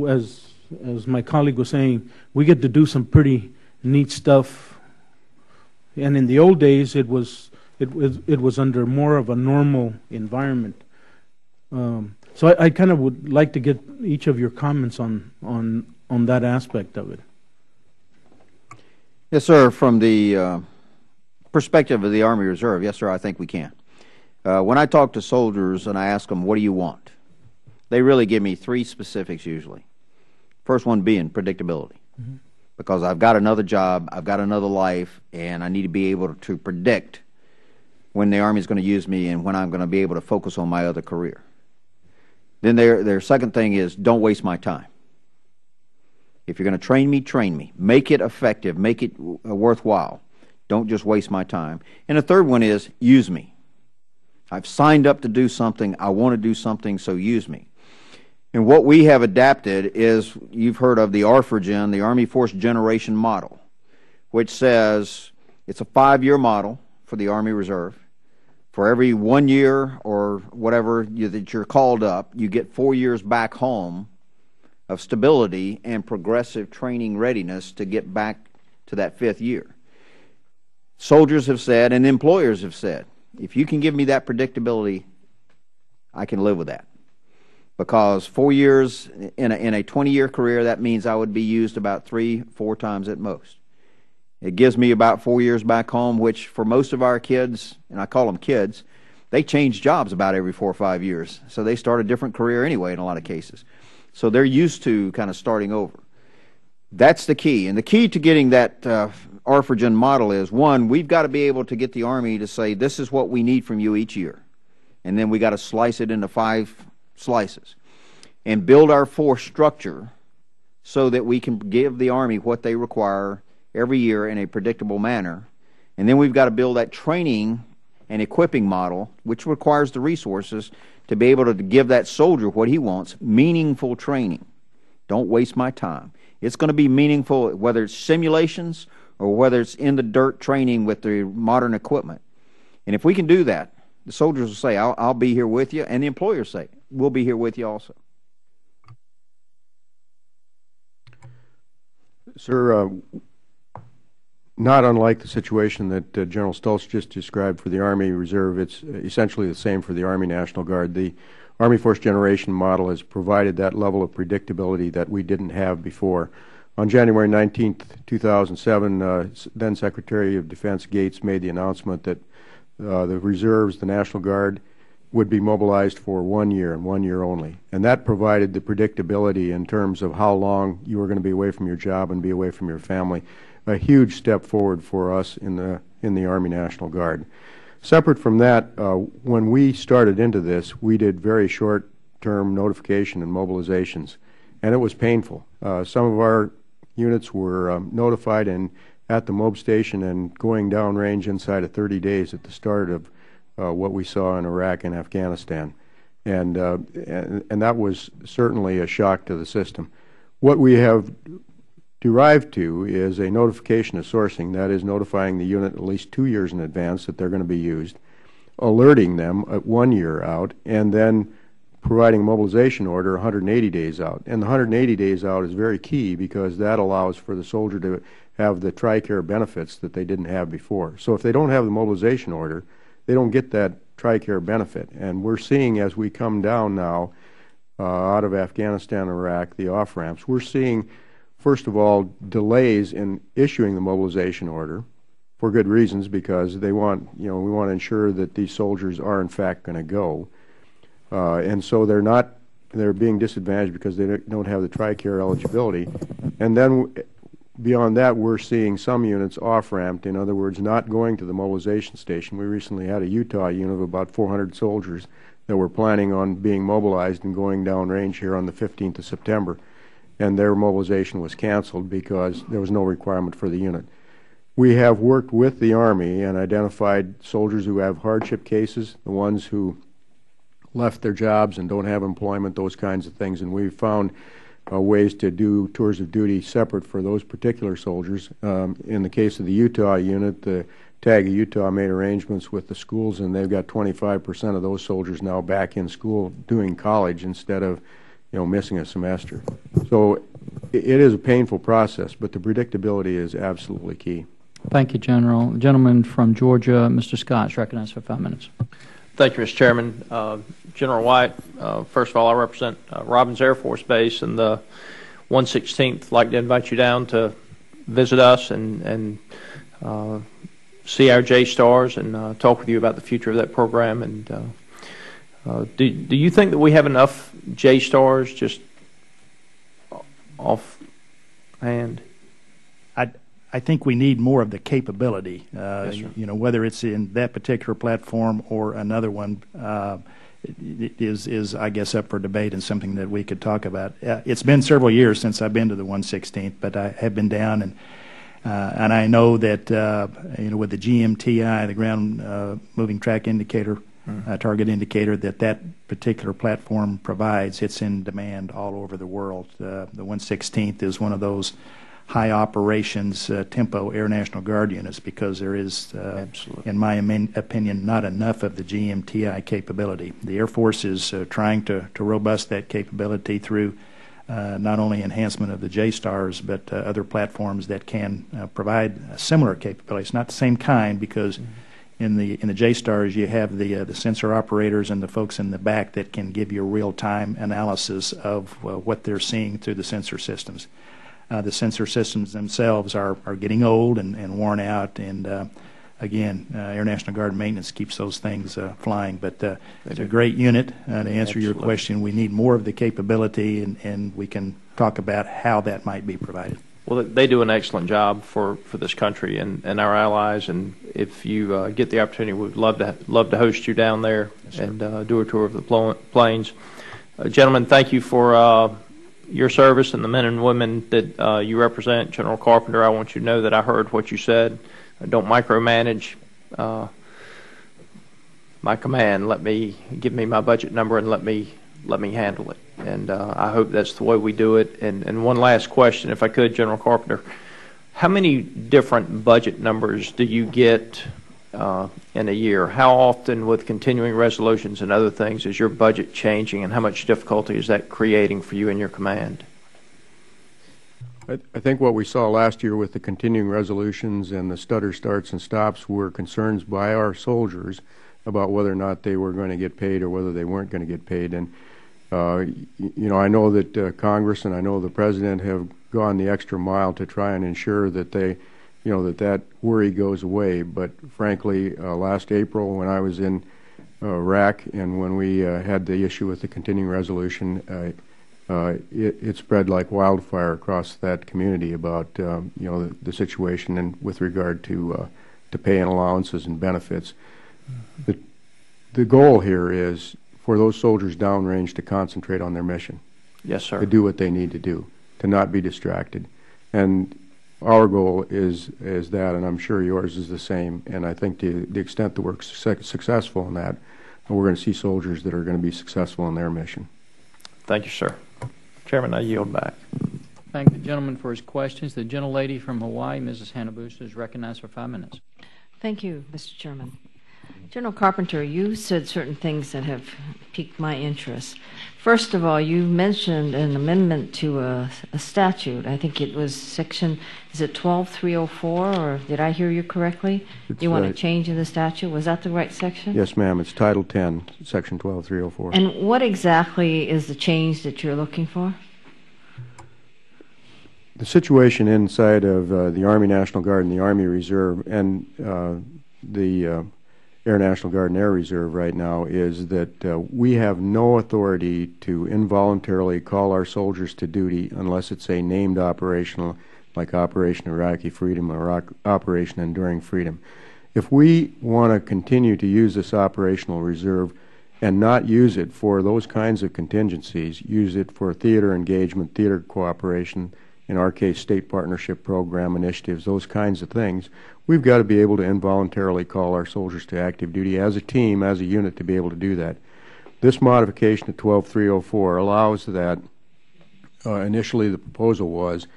as my colleague was saying, we get to do some pretty neat stuff And in the old days, it was under more of a normal environment. So I kind of would like to get each of your comments on that aspect of it. Yes, sir. From the perspective of the Army Reserve, yes, sir, I think we can. When I talk to soldiers and I ask them, what do you want? They really give me three specifics usually. First one being predictability. Mm-hmm. Because I've got another job, I've got another life, and I need to be able to predict when the Army is going to use me and when I'm going to be able to focus on my other career. Then their second thing is, don't waste my time. If you're going to train me, train me. Make it effective. Make it worthwhile. Don't just waste my time. And the third one is, use me. I've signed up to do something. I want to do something, so use me. And what we have adapted is, you've heard of the ARFRGen, the Army Force Generation Model, which says it's a 5-year model for the Army Reserve. For every 1 year or whatever that you're called up, you get 4 years back home of stability and progressive training readiness to get back to that 5th year. Soldiers have said, and employers have said, if you can give me that predictability, I can live with that. Because 4 years in a 20-year career, that means I would be used about 3-4 times at most. It gives me about 4 years back home, which for most of our kids, and I call them kids, they change jobs about every 4 or 5 years. So they start a different career anyway in a lot of cases. So they're used to kind of starting over. That's the key. And the key to getting that ARFRGen model is, one, we've got to be able to get the Army to say, this is what we need from you each year. And then we got to slice it into 5 slices and build our force structure so that we can give the Army what they require every year in a predictable manner. And then we've got to build that training and equipping model, which requires the resources to be able to give that soldier what he wants, meaningful training. Don't waste my time. It's going to be meaningful, whether it's simulations or whether it's in the dirt training with the modern equipment. And if we can do that, the soldiers will say, I'll be here with you, and the employers say, we'll be here with you also. Sir, not unlike the situation that General Stoltz just described for the Army Reserve, it's essentially the same for the Army National Guard. The Army Force Generation Model has provided that level of predictability that we didn't have before. On January 19th, 2007, then Secretary of Defense Gates made the announcement that the reserves, the National Guard, would be mobilized for 1 year and 1 year only. And that provided the predictability in terms of how long you were going to be away from your job and be away from your family. A huge step forward for us in the Army National Guard. Separate from that, when we started into this, we did very short-term notification and mobilizations, and it was painful. Some of our units were notified and at the MOB station and going downrange inside of 30 days at the start of what we saw in Iraq and Afghanistan. And that was certainly a shock to the system. What we have derived to is a notification of sourcing, that is notifying the unit at least 2 years in advance that they're going to be used, alerting them at 1 year out, and then providing a mobilization order 180 days out. And the 180 days out is very key because that allows for the soldier to have the TRICARE benefits that they didn't have before. So if they don't have the mobilization order, they don't get that TRICARE benefit. And we're seeing as we come down now out of Afghanistan and Iraq, the off-ramps, we're seeing, first of all, delays in issuing the mobilization order for good reasons, because they want, we want to ensure that these soldiers are in fact going to go. And so they're being disadvantaged because they don't have the TRICARE eligibility. And then beyond that, we're seeing some units off-ramped, in other words, not going to the mobilization station. We recently had a Utah unit of about 400 soldiers that were planning on being mobilized and going downrange here on the 15th of September. And their mobilization was canceled because there was no requirement for the unit. We have worked with the Army and identified soldiers who have hardship cases, the ones who left their jobs and don't have employment, those kinds of things, and we've found ways to do tours of duty separate for those particular soldiers. In the case of the Utah unit, the TAG of Utah made arrangements with the schools, and they've got 25% of those soldiers now back in school doing college instead of missing a semester. So it is a painful process, but the predictability is absolutely key. Thank you, General. The gentleman from Georgia, Mr. Scott, is recognized for 5 minutes. Thank you, Mr. Chairman. General White, first of all, I represent Robins Air Force Base and the 116th. I'd like to invite you down to visit us and see our J-Stars and talk with you about the future of that program. And do you think that we have enough J-Stars just offhand? I think we need more of the capability. Yes, you know, whether it's in that particular platform or another one, is I guess up for debate and something that we could talk about. It's been several years since I've been to the 116th, but I have been down and I know that you know, with the GMTI, the ground moving track indicator, target indicator that particular platform provides, it's in demand all over the world. The 116th is one of those high operations tempo Air National Guard units because there is, in my opinion, not enough of the GMTI capability. The Air Force is trying to robust that capability through not only enhancement of the J-Stars, but other platforms that can provide similar capabilities. Not the same kind because in the J-Stars you have the sensor operators and the folks in the back that can give you real-time analysis of what they're seeing through the sensor systems. The sensor systems themselves are getting old and worn out, and again, Air National Guard maintenance keeps those things flying. But it's a great unit. To answer your question, we need more of the capability, and we can talk about how that might be provided. Well, they do an excellent job for this country and our allies, and if you get the opportunity, we'd love to host you down there. Yes, and do a tour of the planes. Gentlemen, thank you for your service and the men and women that you represent. General Carpenter, I want you to know that I heard what you said. Don't micromanage my command. Give me my budget number and let me handle it. And I hope that's the way we do it. And one last question, if I could, General Carpenter. How many different budget numbers do you get in a year? How often, with continuing resolutions and other things, is your budget changing, and how much difficulty is that creating for you and your command? I think what we saw last year with the continuing resolutions and the stutter starts and stops were concerns by our soldiers about whether or not they were going to get paid or whether they weren't going to get paid. And you know, I know that Congress and I know the President have gone the extra mile to try and ensure that they, you know, that worry goes away. But frankly, last April when I was in Iraq and when we had the issue with the continuing resolution, it spread like wildfire across that community about you know, the situation and with regard to pay and allowances and benefits. The goal here is for those soldiers downrange to concentrate on their mission. Yes, sir. To do what they need to do, to not be distracted. And our goal is that, and I'm sure yours is the same. And I think to the extent that we're successful in that, we're going to see soldiers that are going to be successful in their mission. Thank you, sir. Chairman, I yield back. Thank the gentleman for his questions. The gentlelady from Hawaii, Mrs. Hanabusa, is recognized for 5 minutes. Thank you, Mr. Chairman. General Carpenter, you said certain things that have piqued my interest. First of all, you mentioned an amendment to a statute. I think it was section, is it 12304, or did I hear you correctly? You want to change in the statute? Was that the right section? Yes, ma'am. It's Title 10, Section 12304. And what exactly is the change that you're looking for? The situation inside of the Army National Guard and the Army Reserve and the Air National Guard and Air Reserve right now is that we have no authority to involuntarily call our soldiers to duty unless it's a named operation like Operation Iraqi Freedom or Operation Enduring Freedom. If we want to continue to use this operational reserve and not use it for those kinds of contingencies, use it for theater engagement, theater cooperation, in our case, state partnership program initiatives, those kinds of things, we've got to be able to involuntarily call our soldiers to active duty as a team, as a unit, to be able to do that. This modification of 12304 allows that. Initially, the proposal was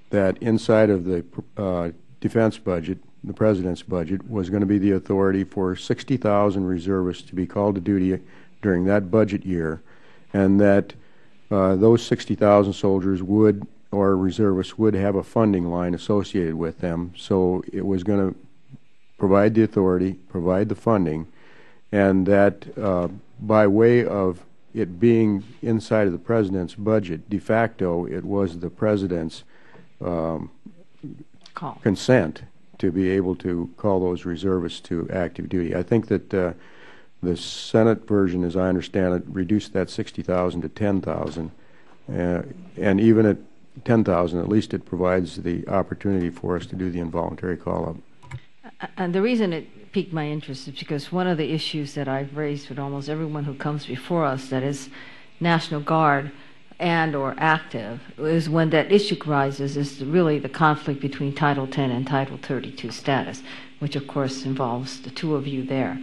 that inside of the defense budget, the President's budget, was going to be the authority for 60,000 reservists to be called to duty during that budget year, and that those 60,000 soldiers would or reservists would have a funding line associated with them. So it was going to provide the authority, provide the funding, and that by way of it being inside of the President's budget, de facto, it was the President's consent to be able to call those reservists to active duty. I think that the Senate version, as I understand it, reduced that 60,000 to 10,000, and even at 10,000, at least it provides the opportunity for us to do the involuntary call-up. And the reason it piqued my interest is because one of the issues that I've raised with almost everyone who comes before us that is National Guard and or active is when that issue arises is really the conflict between Title 10 and Title 32 status, which of course involves the two of you there.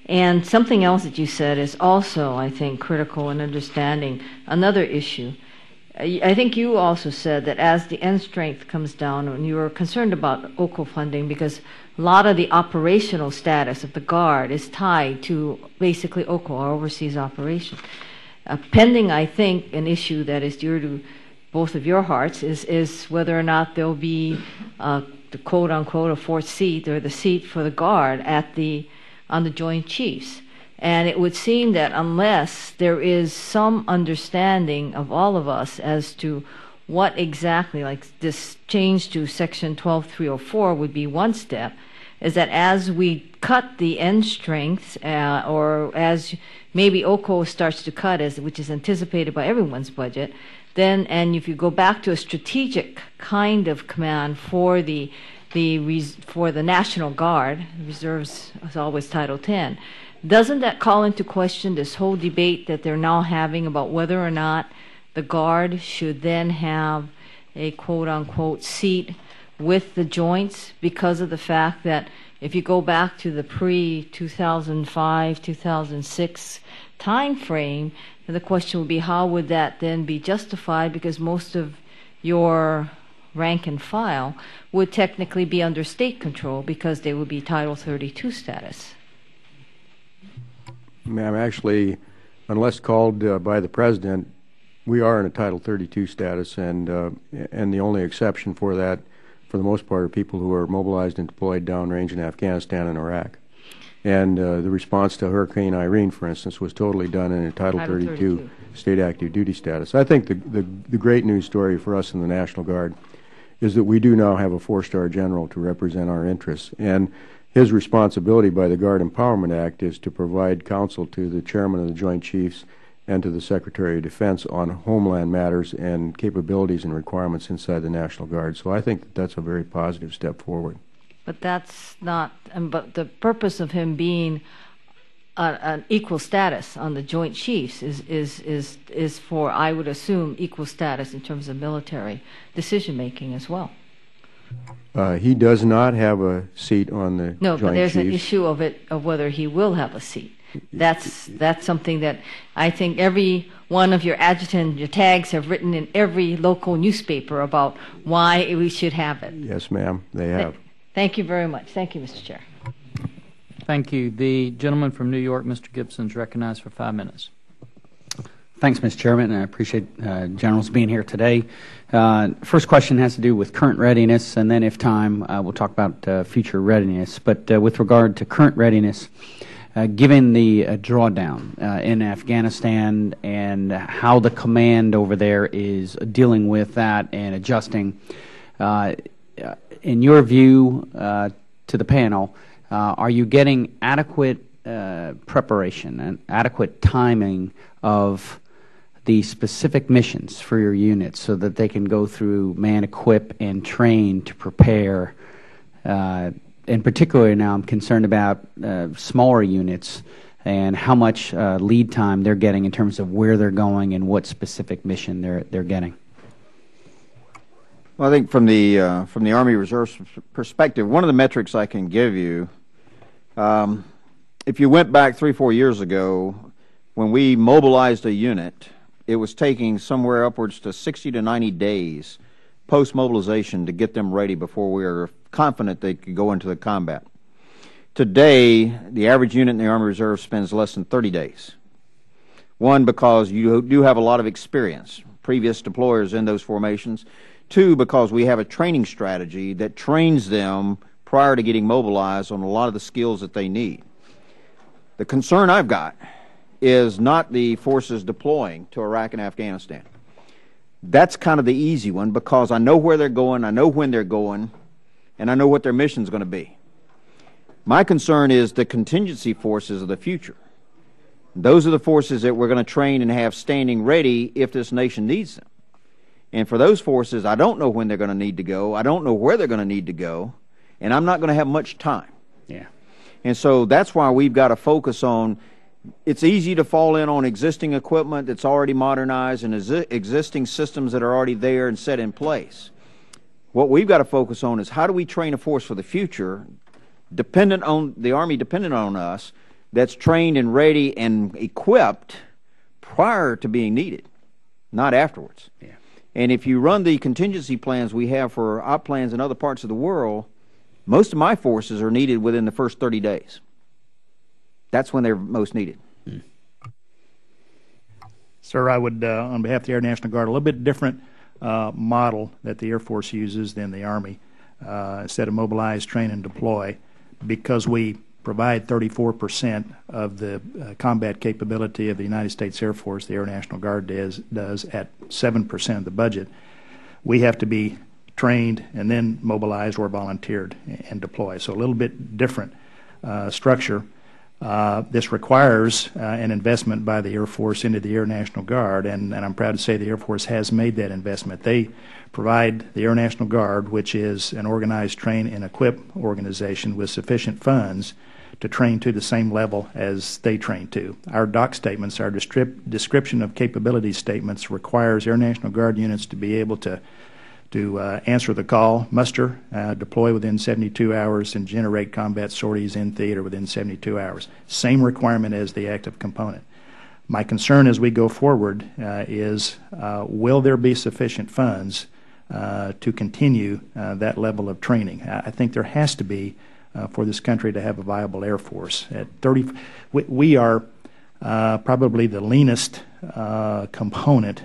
And something else that you said is also, I think, critical in understanding another issue. I think you also said that as the end strength comes down, and you were concerned about OCO funding because a lot of the operational status of the Guard is tied to basically OCO, our overseas operation. Pending, I think, an issue that is dear to both of your hearts is whether or not there will be the quote-unquote a fourth seat or the seat for the Guard on the Joint Chiefs. And it would seem that unless there is some understanding of all of us as to what exactly, like this change to Section 12304 would be one step, is that as we cut the end strengths, or as maybe OCO starts to cut, which is anticipated by everyone's budget, then, and if you go back to a strategic kind of command for the National Guard, reserves is always Title 10, doesn't that call into question this whole debate that they're now having about whether or not the Guard should then have a quote-unquote seat with the joints because of the fact that if you go back to the pre-2005, 2006 time frame, the question would be how would that then be justified because most of your rank and file would technically be under state control because they would be Title 32 status. Ma'am, actually, unless called by the President, we are in a Title 32 status, and the only exception for that, for the most part, are people who are mobilized and deployed downrange in Afghanistan and Iraq. And the response to Hurricane Irene, for instance, was totally done in a Title 32 state active duty status. I think the great news story for us in the National Guard is that we do now have a four-star general to represent our interests. And his responsibility by the Guard Empowerment Act is to provide counsel to the Chairman of the Joint Chiefs and to the Secretary of Defense on homeland matters and capabilities and requirements inside the National Guard. So I think that that's a very positive step forward. But that's not, but the purpose of him being an equal status on the Joint Chiefs is for, I would assume, equal status in terms of military decision-making as well. He does not have a seat on the Joint Chiefs. No, but there's an issue of whether he will have a seat. That's something that I think every one of your adjutant, your tags have written in every local newspaper about why we should have it. Yes, ma'am, they have. Thank you very much. Thank you, Mr. Chair. Thank you. The gentleman from New York, Mr. Gibson, is recognized for 5 minutes. Thanks, Mr. Chairman, and I appreciate generals being here today. First question has to do with current readiness, and then if time, we'll talk about future readiness. But with regard to current readiness, given the drawdown in Afghanistan and how the command over there is dealing with that and adjusting, in your view to the panel, are you getting adequate preparation and adequate timing of the specific missions for your units so that they can go through man, equip, and train to prepare? And particularly now I'm concerned about smaller units and how much lead time they're getting in terms of where they're going and what specific mission they're getting. Well, I think from the Army Reserve perspective, one of the metrics I can give you, if you went back 3 or 4 years ago, when we mobilized a unit, it was taking somewhere upwards to 60 to 90 days post-mobilization to get them ready before we were confident they could go into the combat. Today, the average unit in the Army Reserve spends less than 30 days. One, because you do have a lot of experience, previous deployers in those formations. Two, because we have a training strategy that trains them prior to getting mobilized on a lot of the skills that they need. The concern I've got is not the forces deploying to Iraq and Afghanistan. That's kind of the easy one because I know where they're going, I know when they're going, and I know what their mission's going to be. My concern is the contingency forces of the future. Those are the forces that we're going to train and have standing ready if this nation needs them. And for those forces, I don't know when they're going to need to go. I don't know where they're going to need to go. And I'm not going to have much time. Yeah. And so that's why we've got to focus on, it's easy to fall in on existing equipment that's already modernized and existing systems that are already there and set in place. What we've got to focus on is how do we train a force for the future, dependent on the Army, dependent on us, that's trained and ready and equipped prior to being needed, not afterwards. Yeah. And if you run the contingency plans we have for op plans in other parts of the world, most of my forces are needed within the first 30 days. That's when they're most needed. Sir, I would, on behalf of the Air National Guard, a little bit different model that the Air Force uses than the Army. Instead of mobilize, train, and deploy, because we provide 34% of the combat capability of the United States Air Force, the Air National Guard does at 7% of the budget, we have to be trained and then mobilized or volunteered and deploy. So a little bit different structure. This requires an investment by the Air Force into the Air National Guard, and I'm proud to say the Air Force has made that investment. They provide the Air National Guard, which is an organized, train, and equip organization with sufficient funds to train to the same level as they train to. Our doc statements, our description of capability statements requires Air National Guard units to be able to answer the call, muster, deploy within 72 hours, and generate combat sorties in theater within 72 hours. Same requirement as the active component. My concern as we go forward is will there be sufficient funds to continue that level of training? I think there has to be for this country to have a viable Air Force. At 30, we are probably the leanest component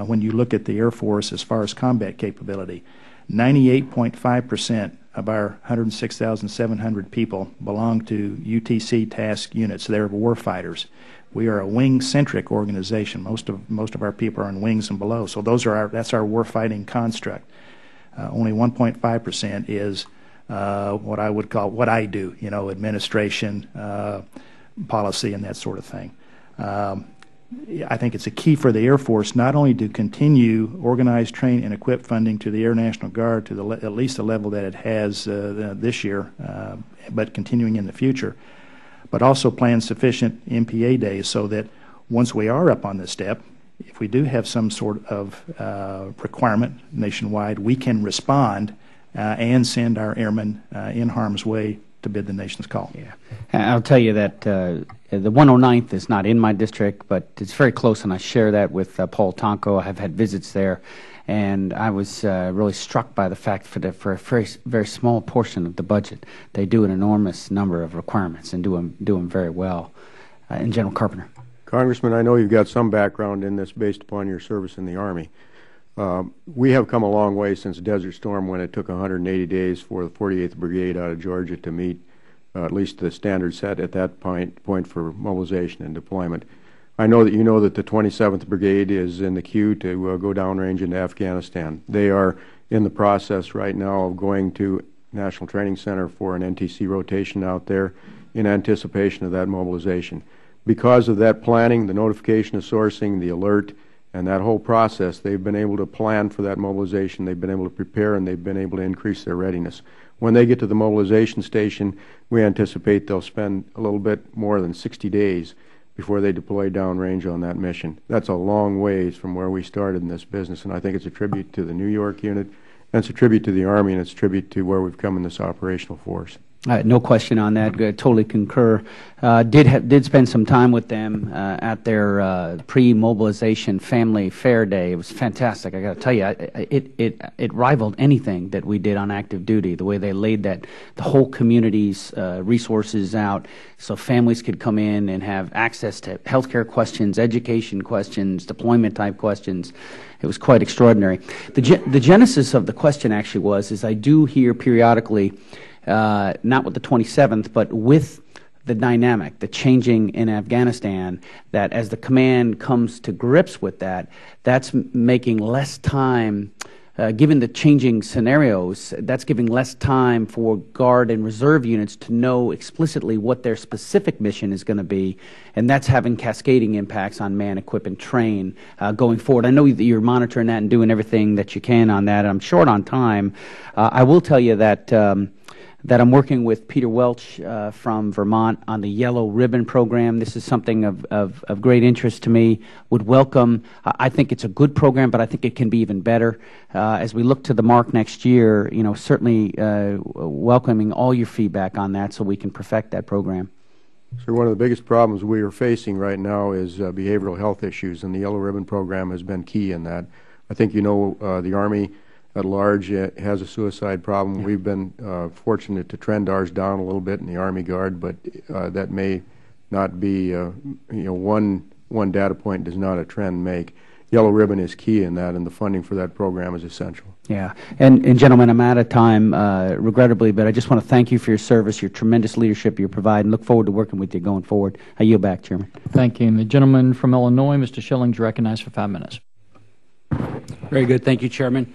when you look at the Air Force as far as combat capability. 98.5% of our 106,700 people belong to UTC task units. They're war fighters. We are a wing-centric organization. Most of our people are on wings and below. So that's our war-fighting construct. Only 1.5% is what I would call what I do, administration, policy, and that sort of thing. I think it's a key for the Air Force not only to continue organized, train, and equip funding to the Air National Guard to at least the level that it has this year, but continuing in the future, but also plan sufficient MPA days so that once we are up on this step, if we do have some sort of requirement nationwide, we can respond and send our airmen in harm's way to bid the nation's call. Yeah, I'll tell you that the 109th is not in my district, but it's very close, and I share that with Paul Tonko. I've had visits there, and I was really struck by the fact for a very small portion of the budget, they do an enormous number of requirements and do them very well. And General Carpenter. Congressman, I know you've got some background in this based upon your service in the Army. We have come a long way since Desert Storm when it took 180 days for the 48th Brigade out of Georgia to meet at least the standard set at that point for mobilization and deployment. I know that you know that the 27th Brigade is in the queue to go downrange into Afghanistan. They are in the process right now of going to National Training Center for an NTC rotation out there in anticipation of that mobilization. Because of that planning, the notification of sourcing, the alert, and that whole process, they've been able to plan for that mobilization, they've been able to prepare, and they've been able to increase their readiness. When they get to the mobilization station, we anticipate they'll spend a little bit more than 60 days before they deploy downrange on that mission. That's a long ways from where we started in this business, and I think it's a tribute to the New York unit, and it's a tribute to the Army, and it's a tribute to where we've come in this operational force. No question on that. I totally concur. Did spend some time with them at their pre-mobilization family fair day. It was fantastic. I got to tell you, it rivaled anything that we did on active duty. The way they laid the whole community's resources out, so families could come in and have access to healthcare questions, education questions, deployment type questions. It was quite extraordinary. The genesis of the question actually is I do hear periodically. Not with the 27th, but with the dynamic, the changing in Afghanistan, that as the command comes to grips with that, that's making less time, given the changing scenarios, that's giving less time for Guard and Reserve units to know explicitly what their specific mission is going to be, and that's having cascading impacts on man, equip, and train going forward. I know that you're monitoring that and doing everything that you can on that. I'm short on time. I will tell you that I'm working with Peter Welch from Vermont on the Yellow Ribbon program. This is something of great interest to me. Would welcome, I think it's a good program, but I think it can be even better. As we look to the mark next year, certainly welcoming all your feedback on that so we can perfect that program. Sir, one of the biggest problems we are facing right now is behavioral health issues, and the Yellow Ribbon program has been key in that. I think the Army at large has a suicide problem. Yeah. We've been fortunate to trend ours down a little bit in the Army Guard, but that may not be, one data point does not a trend make. Yellow Ribbon is key in that, and the funding for that program is essential. Yeah. And gentlemen, I'm out of time, regrettably, but I just want to thank you for your service, your tremendous leadership you provide, and look forward to working with you going forward. I yield back, Chairman. Thank you. And the gentleman from Illinois, Mr. Schilling, is recognized for 5 minutes. Very good. Thank you, Chairman.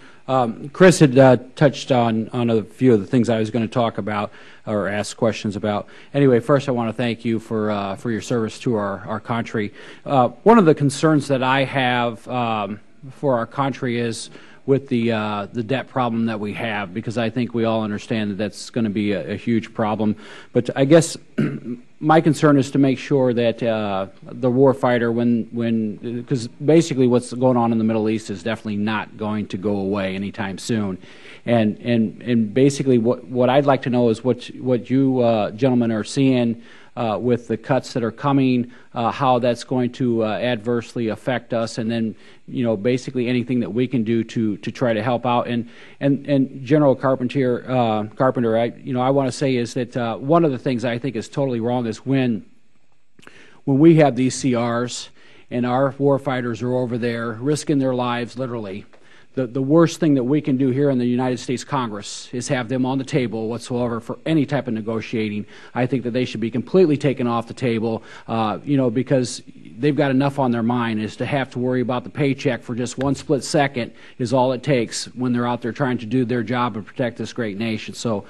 Chris had touched on a few of the things I was going to talk about or ask questions about. Anyway, first I want to thank you for your service to our country. One of the concerns that I have for our country is with the debt problem that we have, because I think we all understand that that's going to be a huge problem. But I guess my concern is to make sure that the warfighter, because basically what's going on in the Middle East is definitely not going to go away anytime soon, and basically what I'd like to know is what you gentlemen are seeing with the cuts that are coming, how that's going to adversely affect us, and then basically anything that we can do to try to help out. And General Carpenter, I want to say is that one of the things I think is totally wrong is when we have these CRs and our warfighters are over there risking their lives literally. The worst thing that we can do here in the United States Congress is have them on the table whatsoever for any type of negotiating. I think that they should be completely taken off the table, because they've got enough on their mind is to have to worry about the paycheck for just one split second is all it takes when they're out there trying to do their job and protect this great nation. So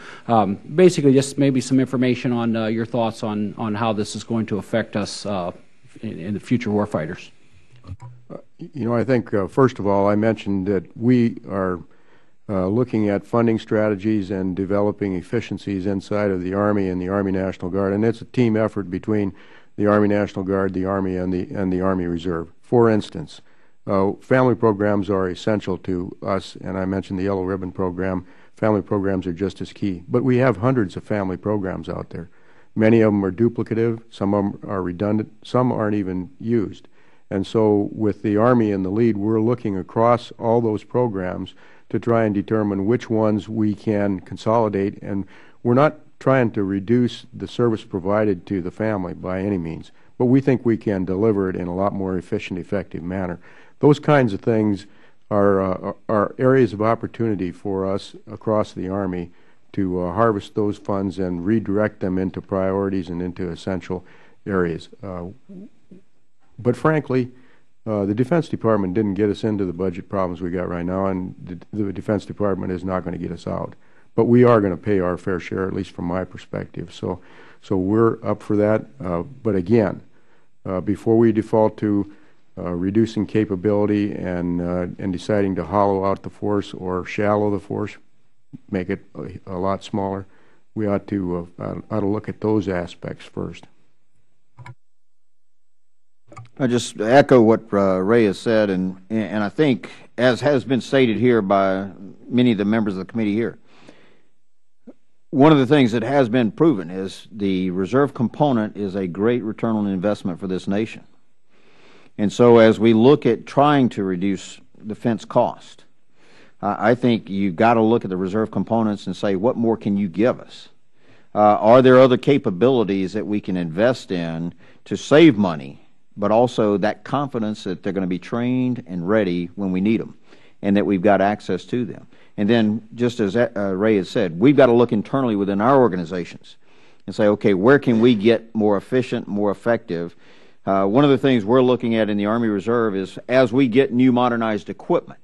basically just maybe some information on your thoughts on how this is going to affect us in the future warfighters. I think, first of all, I mentioned that we are looking at funding strategies and developing efficiencies inside of the Army and the Army National Guard, and it's a team effort between the Army National Guard, the Army, and the Army Reserve. For instance, family programs are essential to us, and I mentioned the Yellow Ribbon program. Family programs are just as key. But we have hundreds of family programs out there. Many of them are duplicative, some of them are redundant, some aren't even used. And so with the Army in the lead, we're looking across all those programs to try and determine which ones we can consolidate. And we're not trying to reduce the service provided to the family by any means, but we think we can deliver it in a lot more efficient, effective manner. Those kinds of things are areas of opportunity for us across the Army to harvest those funds and redirect them into priorities and into essential areas. But frankly, the Defense Department didn't get us into the budget problems we got right now, and the Defense Department is not going to get us out. But we are going to pay our fair share, at least from my perspective. So we're up for that. But again, before we default to reducing capability and deciding to hollow out the force or shallow the force, make it a lot smaller, we ought to look at those aspects first. I just echo what Ray has said, and I think, as has been stated here by many of the members of the committee here, one of the things that has been proven is the reserve component is a great return on investment for this nation. And so as we look at trying to reduce defense cost, I think you've got to look at the reserve components and say, what more can you give us? Are there other capabilities that we can invest in to save money, but also that confidence that they're going to be trained and ready when we need them, and that we've got access to them? And then, just as Ray has said, we've got to look internally within our organizations and say, okay, where can we get more efficient, more effective? One of the things we're looking at in the Army Reserve is as we get new modernized equipment,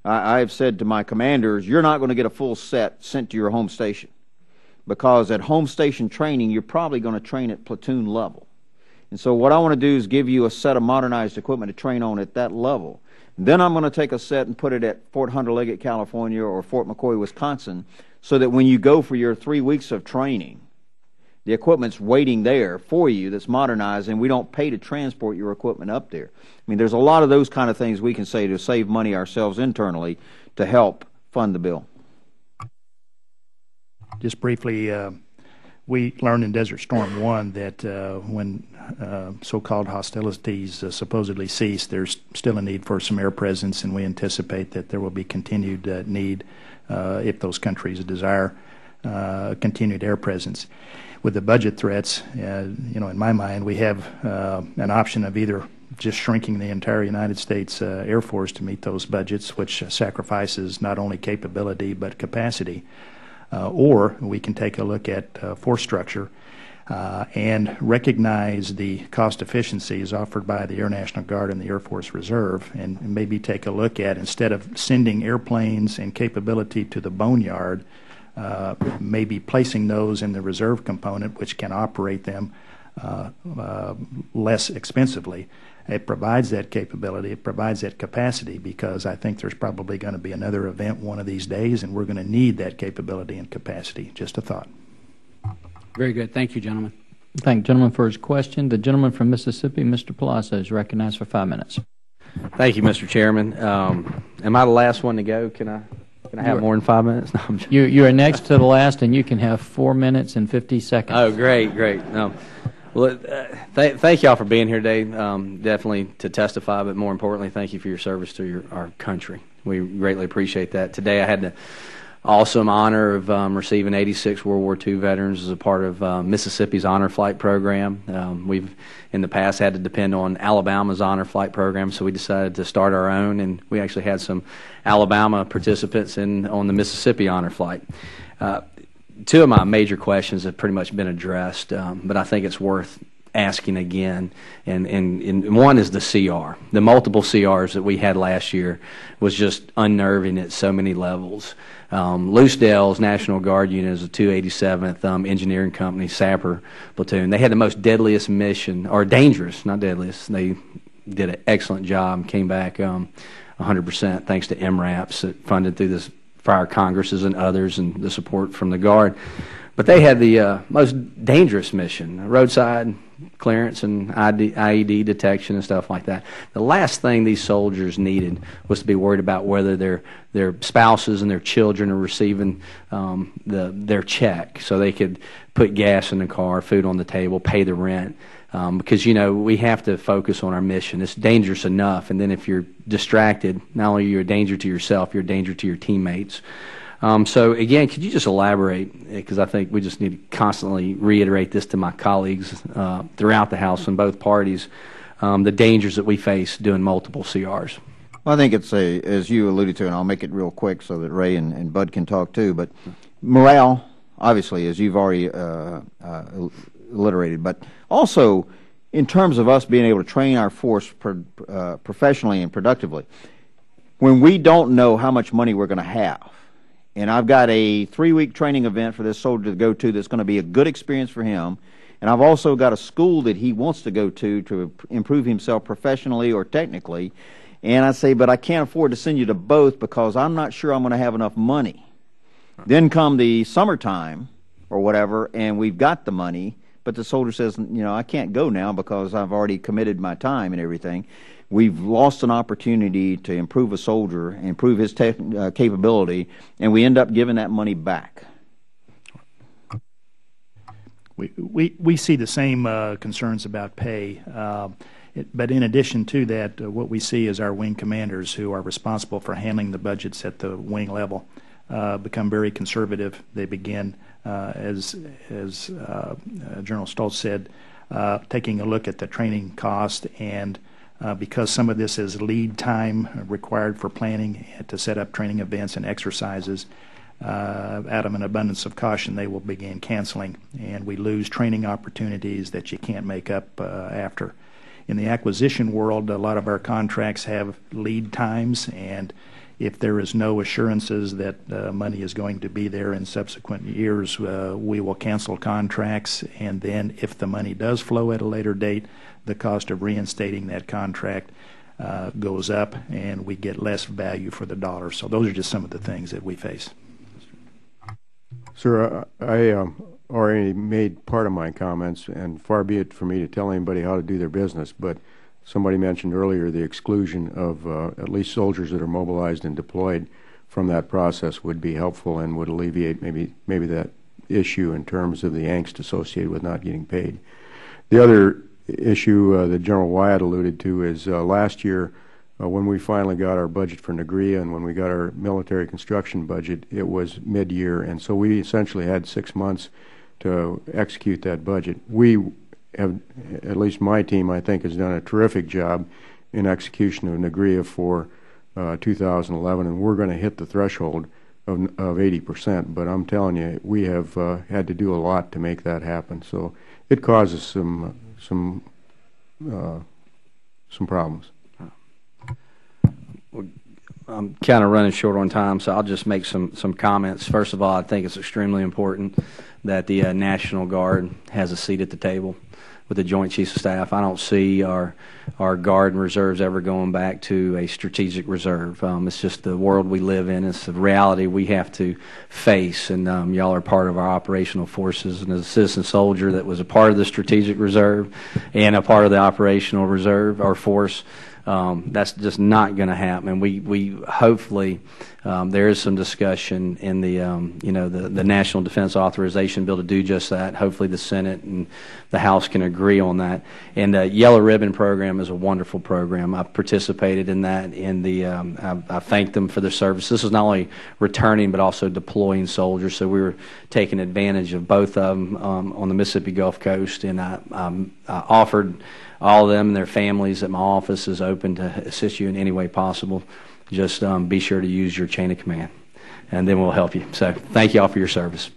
I've said to my commanders, you're not going to get a full set sent to your home station, because at home station training, you're probably going to train at platoon level. And so what I want to do is give you a set of modernized equipment to train on at that level. Then I'm going to take a set and put it at Fort Hunter Liggett, California, or Fort McCoy, Wisconsin, so that when you go for your 3 weeks of training, the equipment's waiting there for you that's modernized, and we don't pay to transport your equipment up there. I mean, there's a lot of those kind of things we can say to save money ourselves internally to help fund the bill. Just briefly, we learned in Desert Storm 1 that when so-called hostilities supposedly cease, there's still a need for some air presence, and we anticipate that there will be continued need if those countries desire continued air presence. With the budget threats, in my mind, we have an option of either just shrinking the entire United States Air Force to meet those budgets, which sacrifices not only capability but capacity, or we can take a look at force structure and recognize the cost efficiencies offered by the Air National Guard and the Air Force Reserve, and maybe take a look at, instead of sending airplanes and capability to the boneyard, maybe placing those in the reserve component, which can operate them less expensively. It provides that capability, it provides that capacity, because I think there's probably going to be another event one of these days, and we're going to need that capability and capacity. Just a thought. Very good. Thank you, gentlemen. Thank the gentleman for his question. The gentleman from Mississippi, Mr. Palazzo, is recognized for 5 minutes. Thank you, Mr. Chairman. Am I the last one to go? Can I have more than 5 minutes? No, you are next to the last, and you can have 4 minutes and 50 seconds. Oh, great. Well, thank you all for being here today, definitely to testify, but more importantly, thank you for your service to our country. We greatly appreciate that. Today I had the awesome honor of receiving 86 World War II veterans as a part of Mississippi's Honor Flight Program. We've in the past had to depend on Alabama's Honor Flight Program, so we decided to start our own, and we actually had some Alabama participants on the Mississippi Honor Flight. Two of my major questions have pretty much been addressed, but I think it's worth asking again, and one is the CR. The multiple CRs that we had last year was just unnerving at so many levels. Loosedale's National Guard unit is a 287th Engineering Company Sapper platoon. They had the most deadliest mission, or dangerous, not deadliest. They did an excellent job, came back 100% thanks to MRAPs that funded through this prior Congresses and others, and the support from the Guard. But they had the most dangerous mission, roadside clearance and IED detection and stuff like that. The last thing these soldiers needed was to be worried about whether their spouses and their children are receiving their check so they could put gas in the car, food on the table, pay the rent. Because, we have to focus on our mission. It's dangerous enough, and then if you're distracted, not only are you a danger to yourself, you're a danger to your teammates. So, again, could you just elaborate, because I think we just need to constantly reiterate this to my colleagues throughout the House and both parties, the dangers that we face doing multiple CRs. Well, I think it's as you alluded to, and I'll make it real quick so that Ray and Bud can talk too, but morale, obviously, as you've already alliterated, but also in terms of us being able to train our force professionally and productively. When we don't know how much money we're going to have, and I've got a 3-week training event for this soldier to go to that's going to be a good experience for him, and I've also got a school that he wants to go to improve himself professionally or technically, and I say, but I can't afford to send you to both because I'm not sure I'm going to have enough money. Then come the summertime or whatever, and we've got the money, but the soldier says, I can't go now because I've already committed my time and everything. We've lost an opportunity to improve a soldier, improve his capability, and we end up giving that money back. We see the same concerns about pay. But in addition to that, what we see is our wing commanders, who are responsible for handling the budgets at the wing level, become very conservative. They begin, as General Stoltz said, taking a look at the training cost, and because some of this is lead time required for planning to set up training events and exercises, out of an abundance of caution, they will begin canceling, and we lose training opportunities that you can't make up after. In the acquisition world, a lot of our contracts have lead times, and if there is no assurances that money is going to be there in subsequent years, we will cancel contracts, and then if the money does flow at a later date, the cost of reinstating that contract goes up, and we get less value for the dollar. So those are just some of the things that we face. Sir, I already made part of my comments, and far be it for me to tell anybody how to do their business, but somebody mentioned earlier the exclusion of at least soldiers that are mobilized and deployed from that process would be helpful and would alleviate maybe that issue in terms of the angst associated with not getting paid. The other issue that General Wyatt alluded to is last year, when we finally got our budget for Negria and when we got our military construction budget, it was mid-year, and so we essentially had 6 months to execute that budget. We have, at least my team, I think, has done a terrific job in execution of Negria for 2011, and we're going to hit the threshold of 80%, but I'm telling you, we have had to do a lot to make that happen, so it causes some problems. I'm kind of running short on time, so I'll just make some comments. First of all, I think it's extremely important that the National Guard has a seat at the table with the Joint Chiefs of Staff. I don't see our Guard and reserves ever going back to a strategic reserve. It's just the world we live in. It's the reality we have to face, and y'all are part of our operational forces. And as a citizen soldier that was a part of the strategic reserve and a part of the operational reserve or force, that's just not going to happen. And we hopefully there is some discussion in the the National Defense Authorization Bill to do just that. Hopefully the Senate and the House can agree on that. And the Yellow Ribbon program is a wonderful program. I've participated in that. I thank them for their service. This is not only returning but also deploying soldiers. So we were taking advantage of both of them on the Mississippi Gulf Coast, and I offered all of them and their families that my office is open to assist you in any way possible. Just be sure to use your chain of command, and then we'll help you. So thank you all for your service.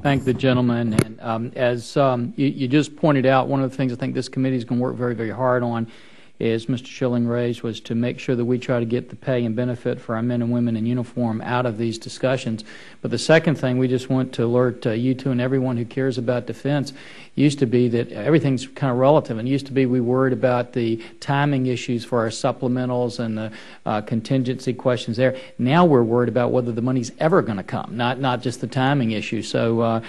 Thank the gentleman. And as you just pointed out, one of the things I think this committee is going to work very, very hard on is Mr. Schilling raised was to make sure that we try to get the pay and benefit for our men and women in uniform out of these discussions. But the second thing we just want to alert you two and everyone who cares about defense used to be that everything's kind of relative, and used to be we worried about the timing issues for our supplementals and the contingency questions there. Now we're worried about whether the money's ever going to come, not just the timing issue. So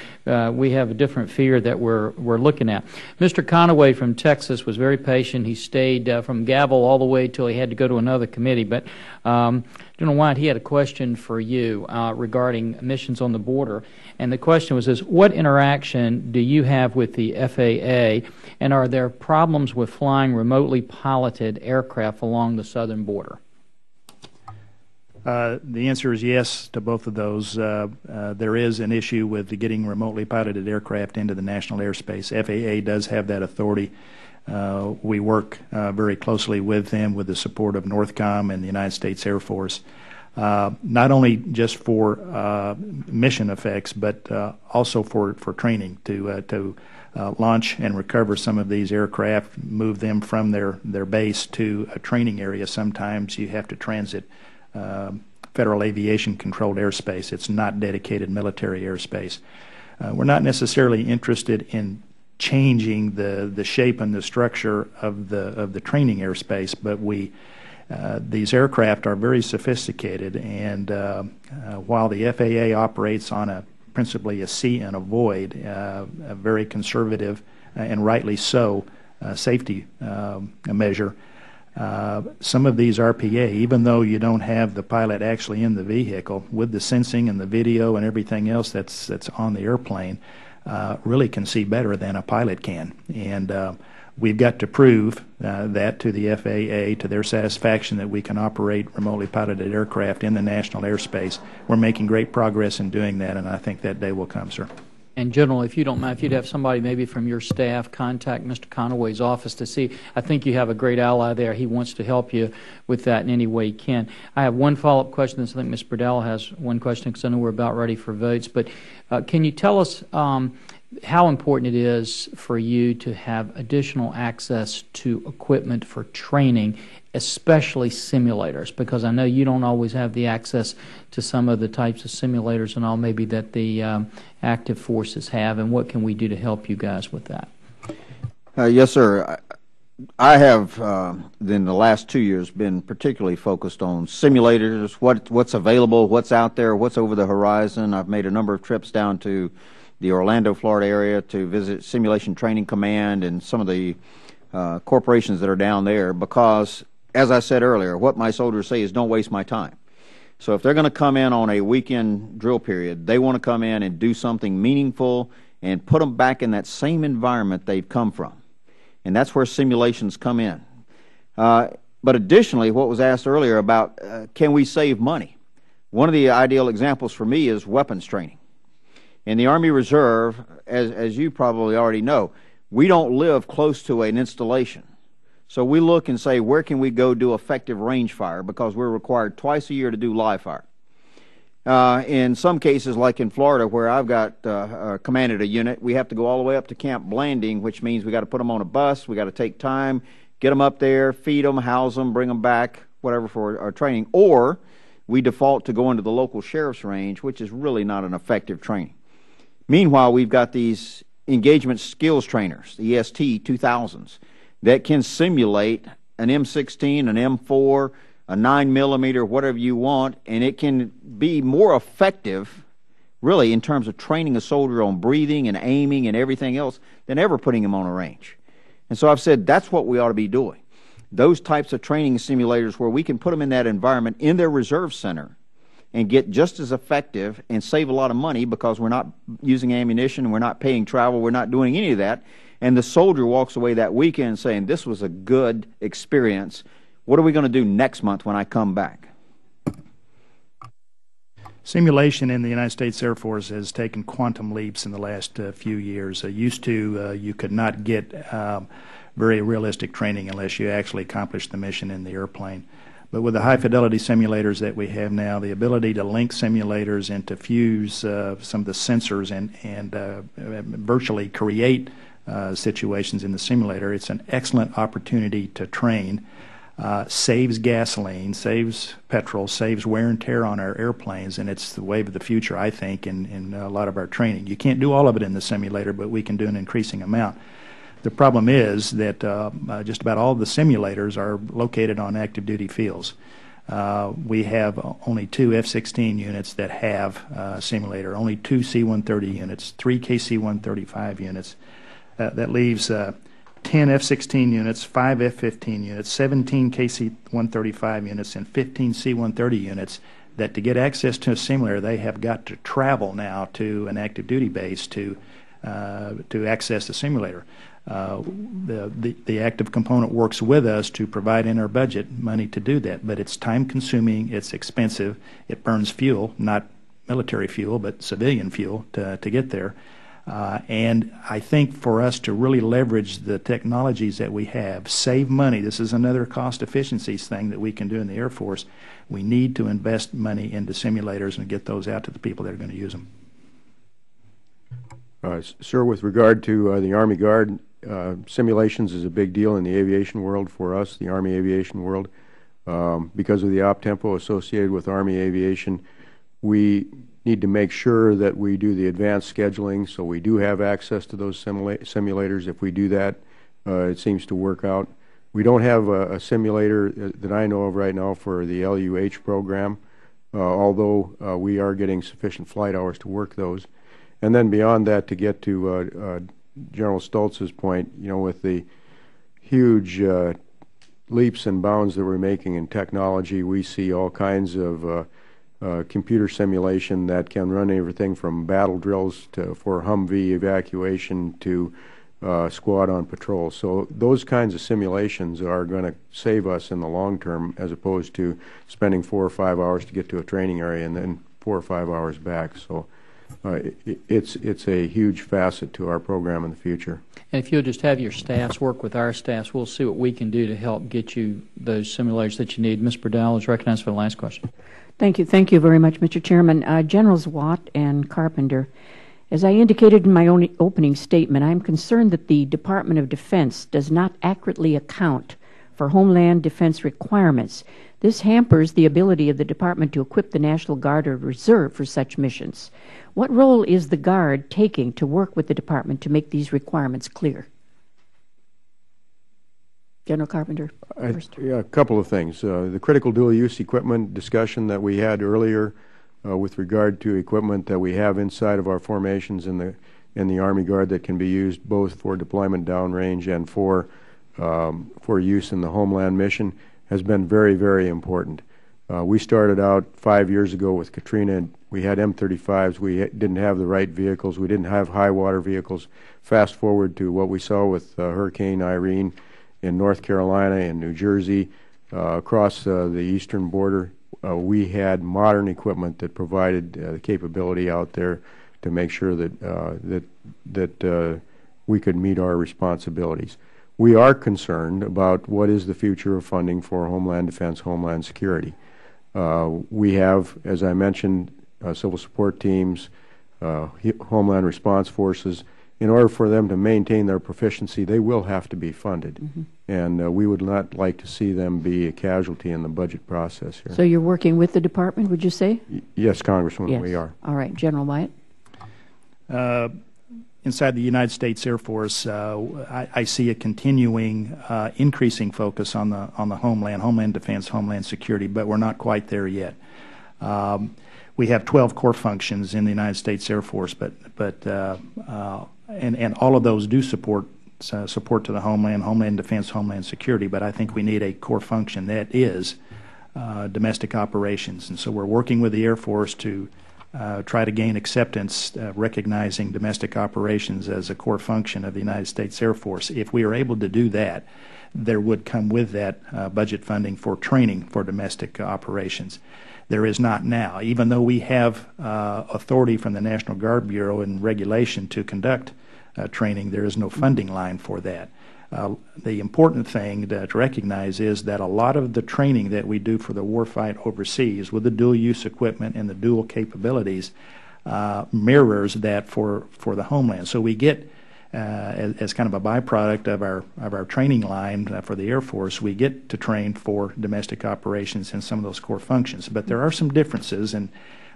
we have a different fear that we're looking at. Mr. Conaway from Texas was very patient. He stayed from gavel all the way till he had to go to another committee. But General Wyatt, he had a question for you regarding missions on the border. And the question was this: what interaction do you have with the FAA, and are there problems with flying remotely piloted aircraft along the southern border? The answer is yes to both of those. There is an issue with getting remotely piloted aircraft into the national airspace. FAA does have that authority. We work very closely with them with the support of NORTHCOM and the United States Air Force, not only just for mission effects, but also for training to launch and recover some of these aircraft, move them from their base to a training area. Sometimes you have to transit Federal Aviation controlled airspace. It's not dedicated military airspace. We're not necessarily interested in changing the shape and the structure of the training airspace, but these aircraft are very sophisticated, and while the FAA operates on principally a see and avoid, a very conservative and rightly so safety measure, some of these RPA, even though you don't have the pilot actually in the vehicle, with the sensing and the video and everything else that's on the airplane, really can see better than a pilot can. And we've got to prove that to the FAA, to their satisfaction, that we can operate remotely piloted aircraft in the national airspace. We're making great progress in doing that, and I think that day will come, sir. And General, if you don't mind, if you'd have somebody maybe from your staff contact Mr. Conaway's office to see, I think you have a great ally there. He wants to help you with that in any way he can. I have one follow-up question. I think Ms. Burdell has one question because I know we're about ready for votes. But can you tell us how important it is for you to have additional access to equipment for training, especially simulators? Because I know you don't always have the access to some of the types of simulators and all maybe that the active forces have, and what can we do to help you guys with that? Yes, sir. I have, in the last 2 years, been particularly focused on simulators, what's available, what's out there, what's over the horizon. I've made a number of trips down to the Orlando, Florida area to visit Simulation Training Command and some of the corporations that are down there because, as I said earlier, what my soldiers say is don't waste my time. So if they're going to come in on a weekend drill period, they want to come in and do something meaningful and put them back in that same environment they've come from. And that's where simulations come in. But additionally, what was asked earlier about can we save money? One of the ideal examples for me is weapons training. In the Army Reserve, as you probably already know, we don't live close to an installation. So we look and say, where can we go do effective range fire, because we're required twice a year to do live fire. In some cases, like in Florida, where I've got commanded a unit, we have to go all the way up to Camp Blanding, which means we got to put them on a bus, we got to take time, get them up there, feed them, house them, bring them back, whatever for our training, or we default to going to the local sheriff's range, which is really not an effective training. Meanwhile, we've got these engagement skills trainers, the EST 2000s, that can simulate an M16, an M4, a 9mm, whatever you want, and it can be more effective, really, in terms of training a soldier on breathing and aiming and everything else than ever putting him on a range. And so I've said that's what we ought to be doing. Those types of training simulators where we can put them in that environment in their reserve center and get just as effective and save a lot of money because we're not using ammunition, we're not paying travel, we're not doing any of that. And the soldier walks away that weekend saying, this was a good experience. What are we going to do next month when I come back? Simulation in the United States Air Force has taken quantum leaps in the last few years. Used to, you could not get very realistic training unless you actually accomplished the mission in the airplane. But with the high-fidelity simulators that we have now, the ability to link simulators and to fuse some of the sensors and virtually create situations in the simulator, it's an excellent opportunity to train. Saves gasoline, saves petrol, saves wear and tear on our airplanes, and it's the wave of the future, I think, in a lot of our training. You can't do all of it in the simulator, but we can do an increasing amount. The problem is that just about all the simulators are located on active duty fields. We have only 2 F-16 units that have a simulator, only 2 C-130 units, 3 KC-135 units. That leaves 10 F-16 units, 5 F-15 units, 17 KC-135 units, and 15 C-130 units that to get access to a simulator, they have got to travel now to an active duty base to access the simulator. The active component works with us to provide in our budget money to do that, but it's time-consuming, it's expensive, it burns fuel, not military fuel, but civilian fuel to get there. And I think for us to really leverage the technologies that we have, save money, this is another cost efficiencies thing that we can do in the Air Force, we need to invest money into simulators and get those out to the people that are going to use them. Sir, with regard to the Army Guard, simulations is a big deal in the aviation world for us, the Army aviation world. Because of the op-tempo associated with Army aviation, we need to make sure that we do the advanced scheduling so we do have access to those simulators. If we do that, it seems to work out. We don't have a simulator that I know of right now for the LUH program, although we are getting sufficient flight hours to work those. And then beyond that, to get to General Stoltz's point, you know, with the huge leaps and bounds that we're making in technology, we see all kinds of computer simulation that can run everything from battle drills for Humvee evacuation to squad on patrol. So those kinds of simulations are going to save us in the long term, as opposed to spending 4 or 5 hours to get to a training area and then 4 or 5 hours back. So it's a huge facet to our program in the future. And if you'll just have your staffs work with our staffs, we'll see what we can do to help get you those simulators that you need. Ms. Burdell is recognized for the last question. Thank you. Thank you very much, Mr. Chairman. Generals Watt and Carpenter, as I indicated in my opening statement, I am concerned that the Department of Defense does not accurately account for Homeland Defense requirements. This hampers the ability of the Department to equip the National Guard or Reserve for such missions. What role is the Guard taking to work with the Department to make these requirements clear? General Carpenter, first. Yeah, a couple of things. The critical dual-use equipment discussion that we had earlier with regard to equipment that we have inside of our formations in the Army Guard that can be used both for deployment downrange and for use in the Homeland mission has been very, very important. We started out 5 years ago with Katrina. We had M35s. We didn't have the right vehicles. We didn't have high water vehicles. Fast forward to what we saw with Hurricane Irene in North Carolina and New Jersey, across the eastern border. We had modern equipment that provided the capability out there to make sure that we could meet our responsibilities. We are concerned about what is the future of funding for Homeland Defense, Homeland Security. We have, as I mentioned, civil support teams, Homeland Response Forces. In order for them to maintain their proficiency, they will have to be funded. Mm-hmm. And we would not like to see them be a casualty in the budget process here. So you're working with the Department, would you say? Yes, Congresswoman, yes. We are. All right. General Wyatt? Inside the United States Air Force, I see a continuing, increasing focus on the Homeland Defense, Homeland Security, but we're not quite there yet. We have 12 core functions in the United States Air Force, and all of those do support to the Homeland Defense, Homeland Security, but I think we need a core function that is domestic operations. And so we're working with the Air Force to try to gain acceptance, recognizing domestic operations as a core function of the United States Air Force. If we are able to do that, there would come with that budget funding for training for domestic operations. There is not now. Even though we have authority from the National Guard Bureau and regulation to conduct training, there is no funding line for that. The important thing to recognize is that a lot of the training that we do for the warfight overseas with the dual-use equipment and the dual capabilities mirrors that for the homeland. So we get, as kind of a byproduct of our training line for the Air Force, we get to train for domestic operations in some of those core functions. But there are some differences, and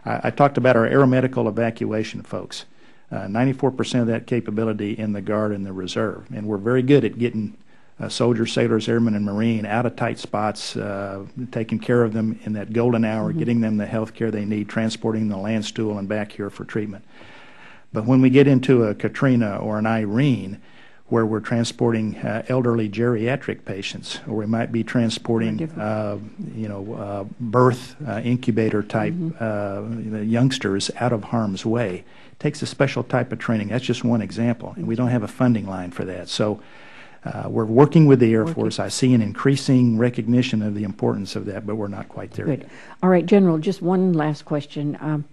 I talked about our aeromedical evacuation folks. 94% of that capability in the Guard and the Reserve. And we're very good at getting soldiers, sailors, airmen, and Marine out of tight spots, taking care of them in that golden hour, mm-hmm. getting them the health care they need, transporting them to the land stool and back here for treatment. But when we get into a Katrina or an Irene, where we're transporting elderly geriatric patients, or we might be transporting, birth incubator type mm-hmm. Youngsters out of harm's way, it takes a special type of training. That's just one example, and we don't have a funding line for that. So we're working with the Air Force. I see an increasing recognition of the importance of that, but we're not quite there yet. All right, General, just one last question.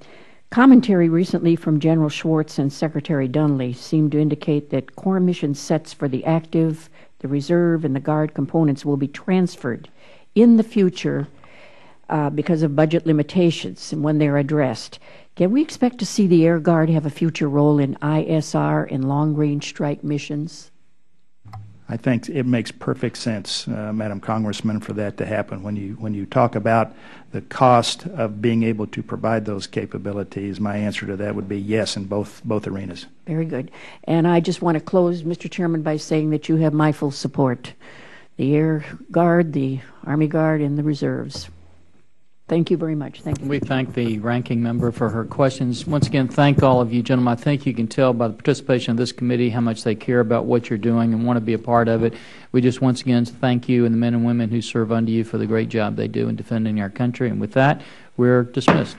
Commentary recently from General Schwartz and Secretary Dunley seemed to indicate that core mission sets for the active, the reserve, and the Guard components will be transferred in the future because of budget limitations and when they're addressed. Can we expect to see the Air Guard have a future role in ISR and long-range strike missions? I think it makes perfect sense, Madam Congressman, for that to happen. When you talk about the cost of being able to provide those capabilities, my answer to that would be yes in both arenas. Very good. And I just want to close, Mr. Chairman, by saying that you have my full support. The Air Guard, the Army Guard, and the Reserves. Thank you very much. Thank you. We thank the ranking member for her questions. Once again, thank all of you, gentlemen. I think you can tell by the participation of this committee how much they care about what you're doing and want to be a part of it. We just once again thank you and the men and women who serve under you for the great job they do in defending our country. And with that, we're dismissed.